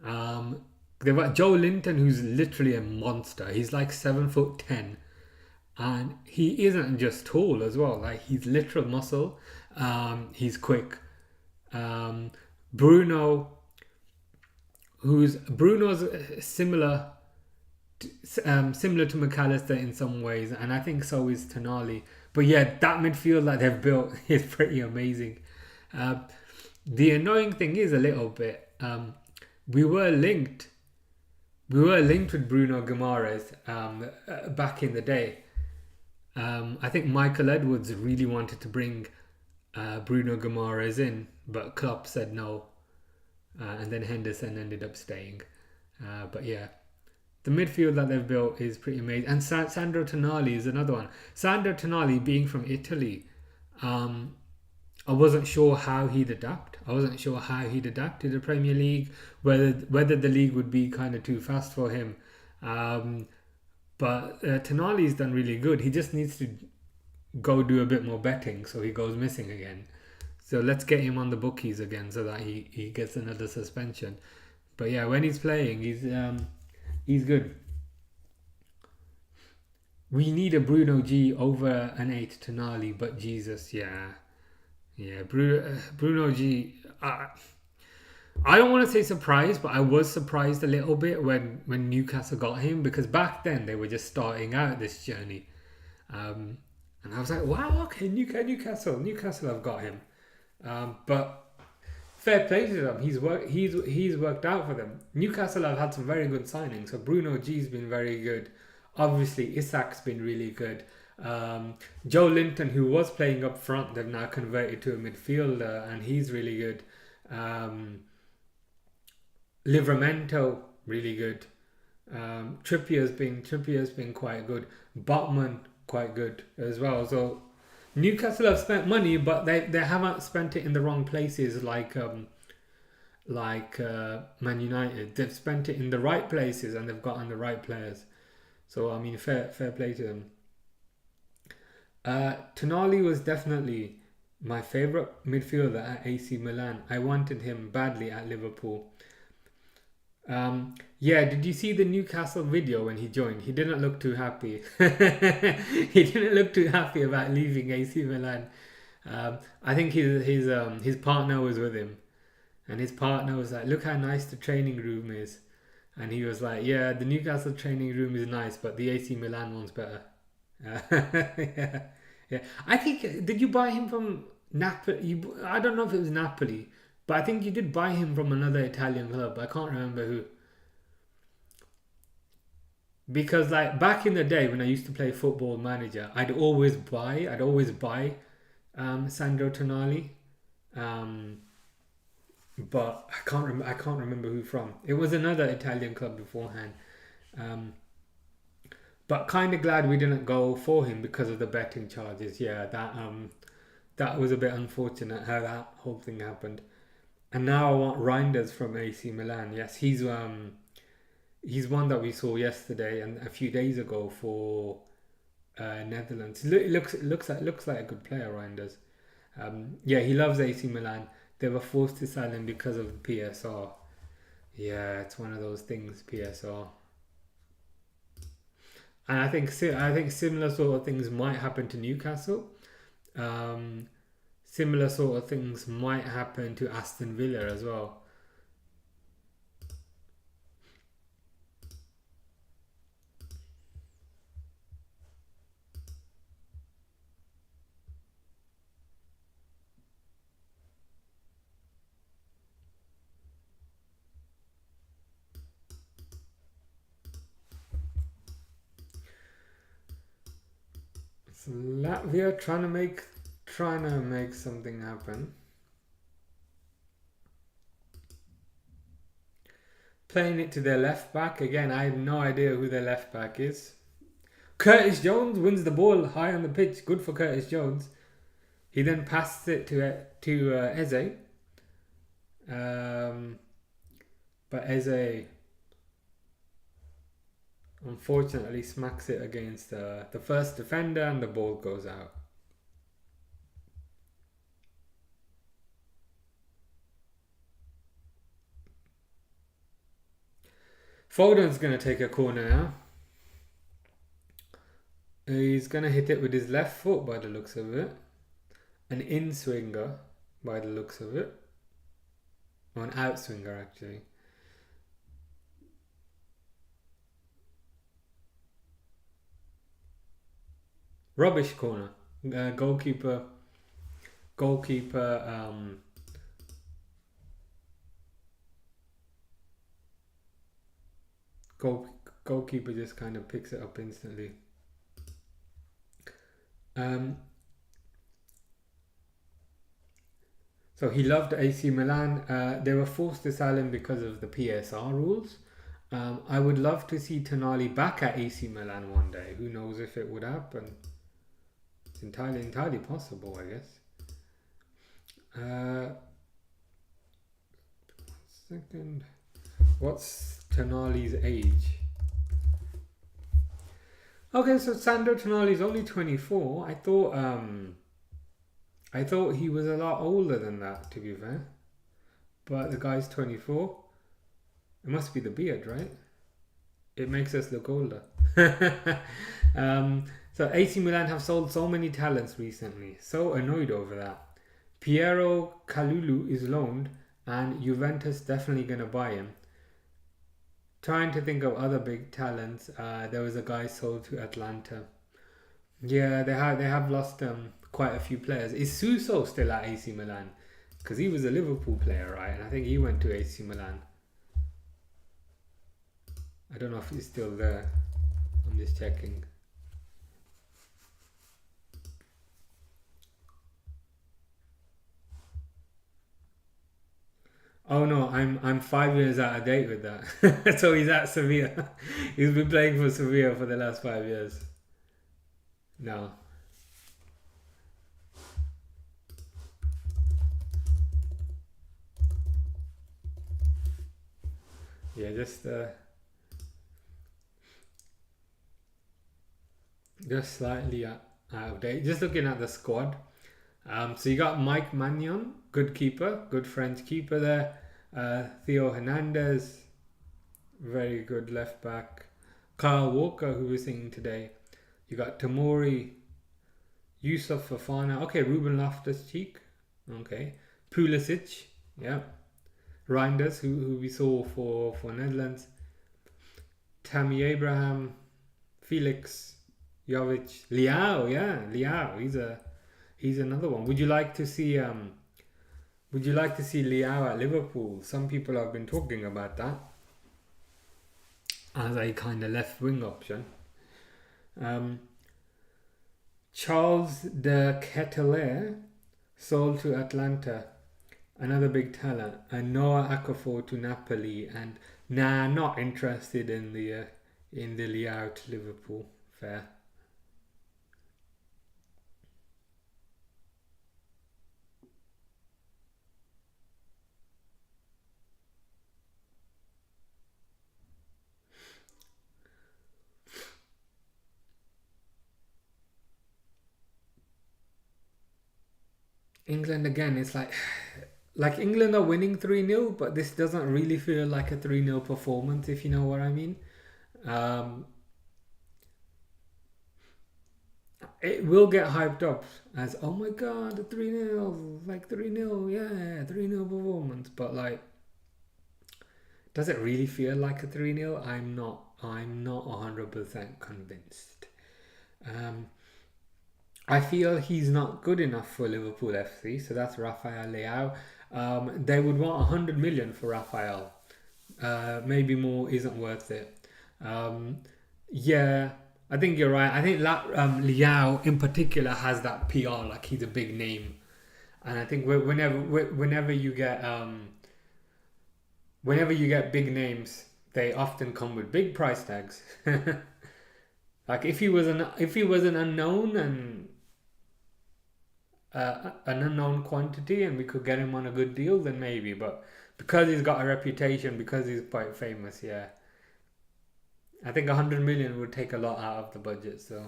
Um, they've got Joe Linton, who's literally a monster. He's like 7'10", and he isn't just tall as well. Like he's literal muscle. He's quick. Um, Bruno, who's Bruno's similar to McAllister in some ways, and I think so is Tonali. But yeah, that midfield that they've built is pretty amazing. Uh, the annoying thing is a little bit. We were linked. We were linked with Bruno Guimaraes back in the day. I think Michael Edwards really wanted to bring Bruno Guimaraes in, but Klopp said no, and then Henderson ended up staying. But yeah, the midfield that they've built is pretty amazing. And Sandro Tonali is another one. Sandro Tonali, being from Italy, um, I wasn't sure how he'd adapt. I wasn't sure how he'd adapt to the Premier League, whether the league would be kind of too fast for him. Um, but Tonali's done really good. He just needs to go do a bit more betting so he goes missing again. So let's get him on the bookies again so that he gets another suspension. But yeah, when he's playing, he's good. We need a Bruno G over an 8 Tonali, but Jesus, yeah. Yeah, Bruno G. I don't want to say surprised, but I was surprised a little bit when Newcastle got him, because back then they were just starting out this journey, and I was like, wow, okay, Newcastle have got him, but fair play to them. He's worked out for them. Newcastle have had some very good signings. So Bruno G's been very good. Obviously, Isak's been really good. Joe Linton, who was playing up front, they've now converted to a midfielder, and he's really good. Livramento, really good. Trippier's been quite good. Botman, quite good as well. So Newcastle have spent money, but they haven't spent it in the wrong places like Man United. They've spent it in the right places and they've gotten the right players. So I mean, fair play to them. Tonali was definitely my favourite midfielder at AC Milan. I wanted him badly at Liverpool. Yeah, did you see the Newcastle video when he joined? He didn't look too happy. He didn't look too happy about leaving AC Milan. I think his partner was with him, and his partner was like, "Look how nice the training room is," and he was like, "Yeah, the Newcastle training room is nice, but the AC Milan one's better." Yeah, yeah. I think did you buy him from Napoli? I don't know if it was Napoli, but I think you did buy him from another Italian club. I can't remember who. Because like back in the day when I used to play Football Manager, I'd always buy Sandro Tonali, um, but I can't remember who from. It was another Italian club beforehand, um, but kind of glad we didn't go for him because of the betting charges. Yeah, that was a bit unfortunate how that whole thing happened. And now I want Reinders from AC Milan. Yes, he's one that we saw yesterday and a few days ago for Netherlands. It looks like a good player, Reinders. Yeah, he loves AC Milan. They were forced to sign him because of the PSR. Yeah, it's one of those things, PSR. And I think similar sort of things might happen to Newcastle. Um, similar sort of things might happen to Aston Villa as well. So Latvia trying to make something happen. Playing it to their left back again. I have no idea who their left back is. Curtis Jones wins the ball high on the pitch. Good for Curtis Jones. He then passes it to Eze. But Eze unfortunately smacks it against the first defender and the ball goes out. Foden's going to take a corner now. He's going to hit it with his left foot by the looks of it. An in-swinger by the looks of it. Or an out-swinger actually. Rubbish corner. Goalkeeper. Goalkeeper just kind of picks it up instantly. So he loved AC Milan. They were forced to sell him because of the PSR rules. I would love to see Tonali back at AC Milan one day. Who knows if it would happen? It's entirely possible, I guess. 1 second. What's Tonali's age? Okay, so Sandro Tonali's only 24. I thought he was a lot older than that, to be fair. But the guy's 24. It must be the beard, right? It makes us look older. So AC Milan have sold so many talents recently. So annoyed over that. Piero Kalulu is loaned and Juventus definitely going to buy him. Trying to think of other big talents. There was a guy sold to Atlanta. Yeah, they have lost quite a few players. Is Suso still at AC Milan? Because he was a Liverpool player, right? And I think he went to AC Milan. I don't know if he's still there. I'm just checking. Oh no, I'm 5 years out of date with that. So he's at Sevilla. He's been playing for Sevilla for the last 5 years. No. Yeah, just slightly out of date. Just looking at the squad. So you got Mike Magnon, good keeper, good French keeper there. Theo Hernandez, very good left back. Kyle Walker, who we're seeing today. You got Tamori, Yusuf Fafana. Okay, Ruben Loftus-Cheek. Okay. Pulisic, yeah. Reinders, who we saw for Netherlands. Tammy Abraham, Felix, Jovic, Liao, yeah, Liao. He's another one. Would you like to see Liao at Liverpool? Some people have been talking about that as a kind of left wing option. Charles de Ketelaere sold to Atlanta, another big talent, and Noah Okafor to Napoli, and not interested in the Liao to Liverpool. Fair. England again, it's like England are winning 3-0, but this doesn't really feel like a 3-0 performance, if you know what I mean. it will get hyped up as, oh my god, the 3-0, like 3-0, yeah, 3-0 performance. But like, does it really feel like a 3-0? I'm not 100% convinced. Um, I feel he's not good enough for Liverpool FC, so that's Rafael Leao. They would want 100 million for Rafael. Maybe more isn't worth it. Um, yeah, I think you're right. I think Liao in particular has that PR, like he's a big name, and I think whenever you get big names, they often come with big price tags. Like if he was an unknown quantity and we could get him on a good deal, then maybe. But because he's got a reputation, because he's quite famous, yeah, I think 100 million would take a lot out of the budget, so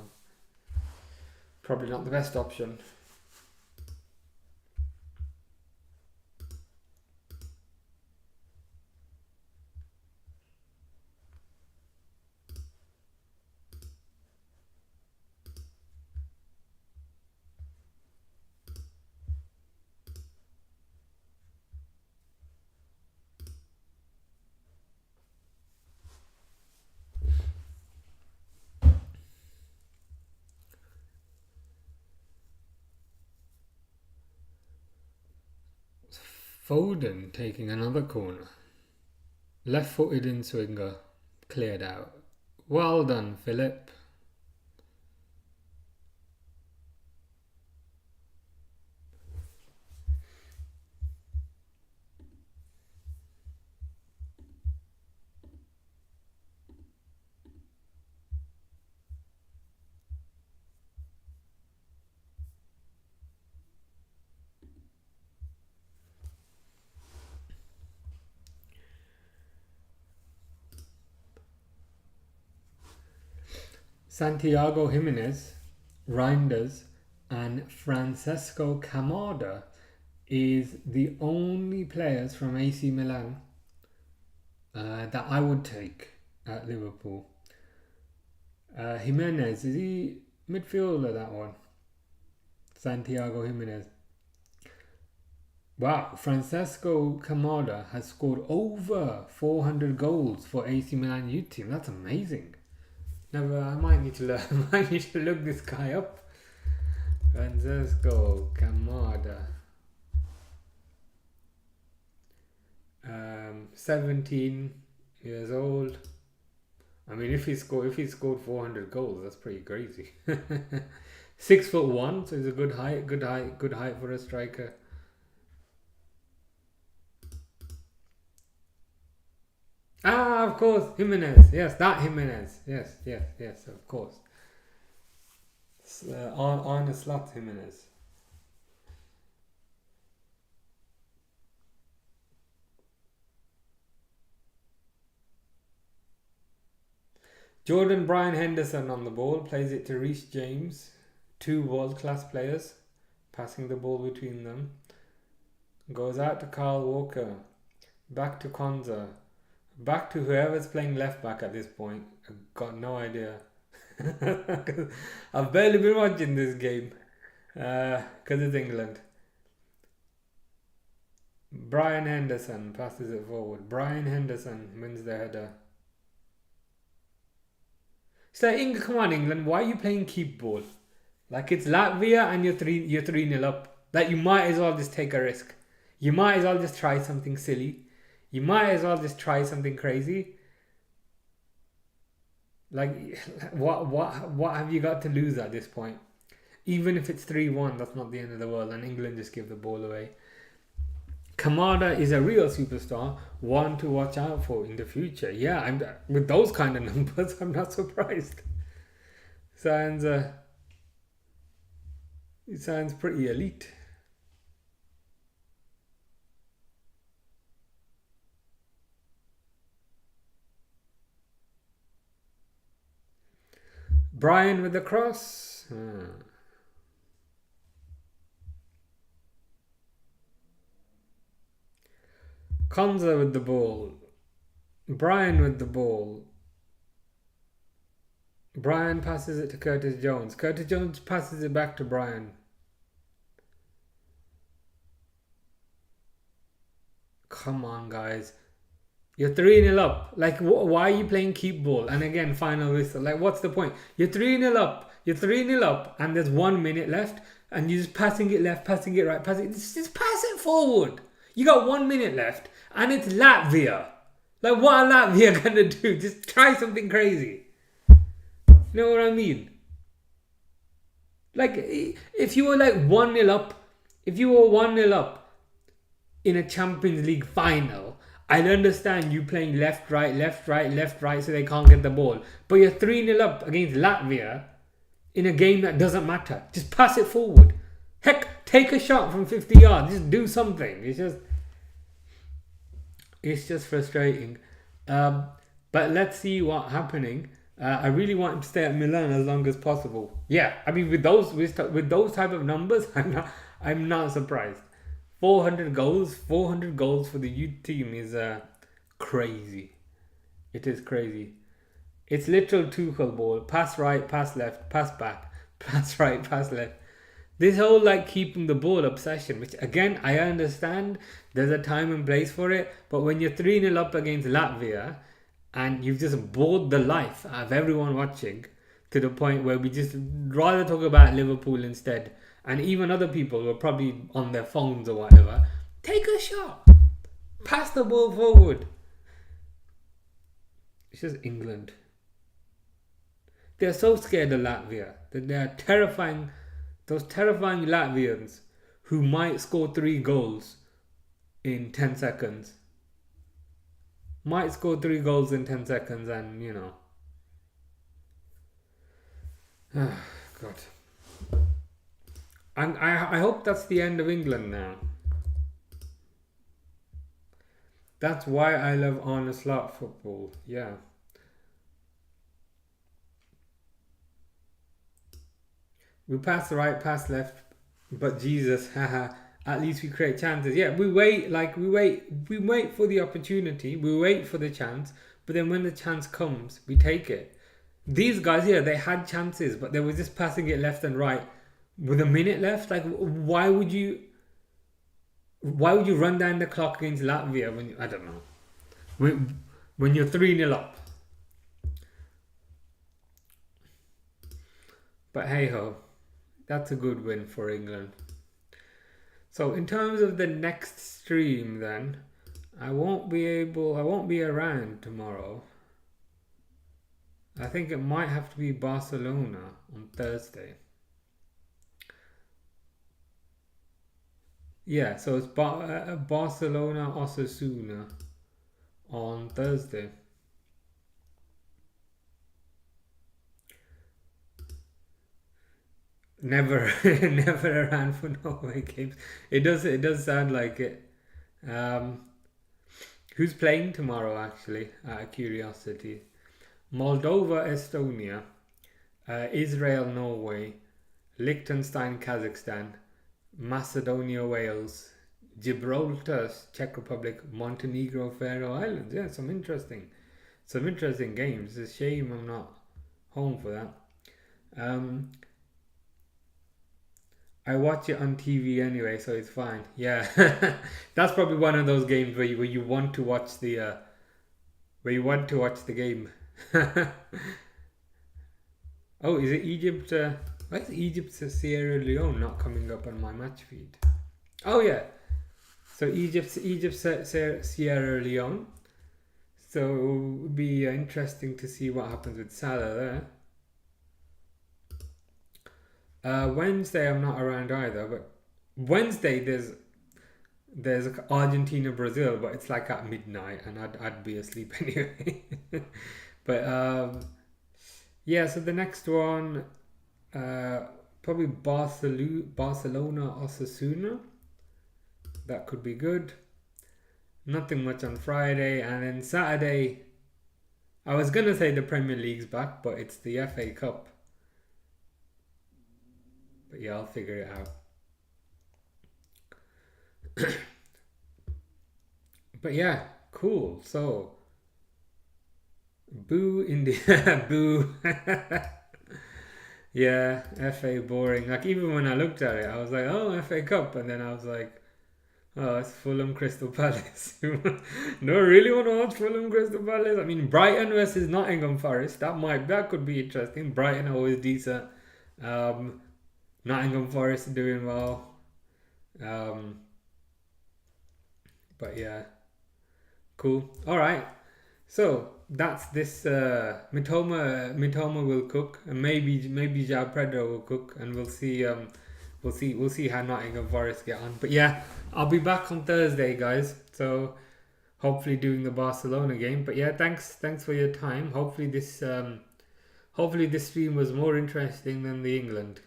probably not the best option. Foden taking another corner. Left footed in swinger. Cleared out. Well done, Philip. Santiago Jimenez, Reinders, and Francesco Camada is the only players from AC Milan that I would take at Liverpool. Jimenez, is he midfielder, that one? Santiago Jimenez. Wow, Francesco Camada has scored over 400 goals for AC Milan youth team. That's amazing. Never, I might need to learn. I might need to look this guy up. Francesco Camada. 17 years old. I mean, if he scored 400 goals, that's pretty crazy. 6'1", so he's a good height for a striker. Ah, of course, Jimenez. Yes, that Jimenez. Yes, of course. On a slot, Jimenez. Jordan Brian Henderson on the ball, plays it to Reece James. Two world-class players, passing the ball between them. Goes out to Kyle Walker. Back to Konza. Back to whoever's playing left back at this point. I've got no idea. I've barely been watching this game because it's England. Brian Henderson passes it forward. Brian Henderson wins the header. So, come on, England. Why are you playing keep ball? Like it's Latvia and you're 3-0 up. Like you might as well just take a risk. You might as well just try something silly. You might as well just try something crazy. Like what have you got to lose at this point? Even if it's 3-1, that's not the end of the world, and England just give the ball away. Kamada is a real superstar, one to watch out for in the future. Yeah, with those kind of numbers, I'm not surprised. It sounds pretty elite. Brian with the cross. Konza with the ball. Brian with the ball. Brian passes it to Curtis Jones. Curtis Jones passes it back to Brian. Come on, guys. You're 3-0 up. Like, why are you playing keep ball? And again, final whistle. Like, what's the point? You're 3-0 up. You're 3-0 up, and there's 1 minute left, and you're just passing it left, passing it right, passing it. Just pass it forward. You got 1 minute left, and it's Latvia. Like, what are Latvia gonna do? Just try something crazy. You know what I mean? Like, if you were like 1-0 up, if you were 1-0 up in a Champions League final, I'd understand you playing left, right, left, right, left, right so they can't get the ball. But you're 3-0 up against Latvia in a game that doesn't matter. Just pass it forward. Heck, take a shot from 50 yards. Just do something. It's just frustrating. But let's see what's happening. I really want him to stay at Milan as long as possible. Yeah, I mean with those type of numbers, I'm not surprised. 400 goals for the youth team is crazy. It is crazy. It's literal Tuchel ball. Pass right, pass left, pass back, pass right, pass left. This whole like keeping the ball obsession, which again I understand, there's a time and place for it, but when you're 3-0 up against Latvia and you've just bored the life out of everyone watching to the point where we just rather talk about Liverpool instead, and even other people who are probably on their phones or whatever, take a shot, pass the ball forward. It's just England. They're so scared of Latvia that they're terrifying. Those terrifying Latvians who might score 3 goals in 10 seconds. Might score 3 goals in 10 seconds and, you know. God. And I hope that's the end of England now. That's why I love honest slot football. Yeah. We pass right, pass left, but Jesus, haha. At least we create chances. Yeah, we wait for the opportunity, we wait for the chance, but then when the chance comes, we take it. These guys here, they had chances, but they were just passing it left and right with a minute left. Like, why would you run down the clock against Latvia when I don't know when you're 3-0 up? But hey ho, that's a good win for England. So in terms of the next stream, then I won't be around tomorrow. I think it might have to be Barcelona on Thursday. Yeah, so it's Barcelona Osasuna on Thursday. Never, never around for Norway games. It does sound like it. Who's playing tomorrow? Actually, out of curiosity, Moldova, Estonia, Israel, Norway, Liechtenstein, Kazakhstan, Macedonia, Wales, Gibraltar, Czech Republic, Montenegro, Faroe Islands. Yeah, some interesting games. It's a shame I'm not home for that. I watch it on TV anyway, so it's fine. Yeah, that's probably one of those games where you want to watch the game. Oh, is it Egypt? Why is Egypt Sierra Leone not coming up on my match feed? Oh yeah, so Egypt Sierra Leone. So it would be interesting to see what happens with Salah there. Wednesday I'm not around either, but Wednesday there's Argentina Brazil, but it's like at midnight and I'd be asleep anyway. But yeah, so the next one probably Barcelona Osasuna. That could be good. Nothing much on Friday, and then Saturday I was gonna say the Premier League's back, but it's the FA Cup. But yeah, I'll figure it out. But yeah, cool. So Boo India. Boo. Yeah, FA boring. Like even when I looked at it, I was like, oh, FA Cup, and then I was like, oh, it's Fulham Crystal Palace. No, really want to watch Fulham Crystal Palace. I mean, Brighton versus Nottingham Forest. That could be interesting. Brighton are always decent. Um, Nottingham Forest doing well. Um, but yeah, cool. All right. So that's this. Mitoma will cook, and maybe Jao Pedro will cook, and we'll see. We'll see how Nottingham Forest get on. But yeah, I'll be back on Thursday, guys. So hopefully doing the Barcelona game. But yeah, thanks for your time. Hopefully this stream was more interesting than the England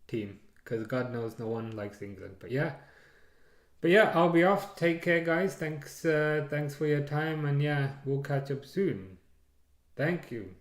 team, because God knows no one likes England. But yeah, I'll be off. Take care, guys. Thanks for your time, and yeah, we'll catch up soon. Thank you.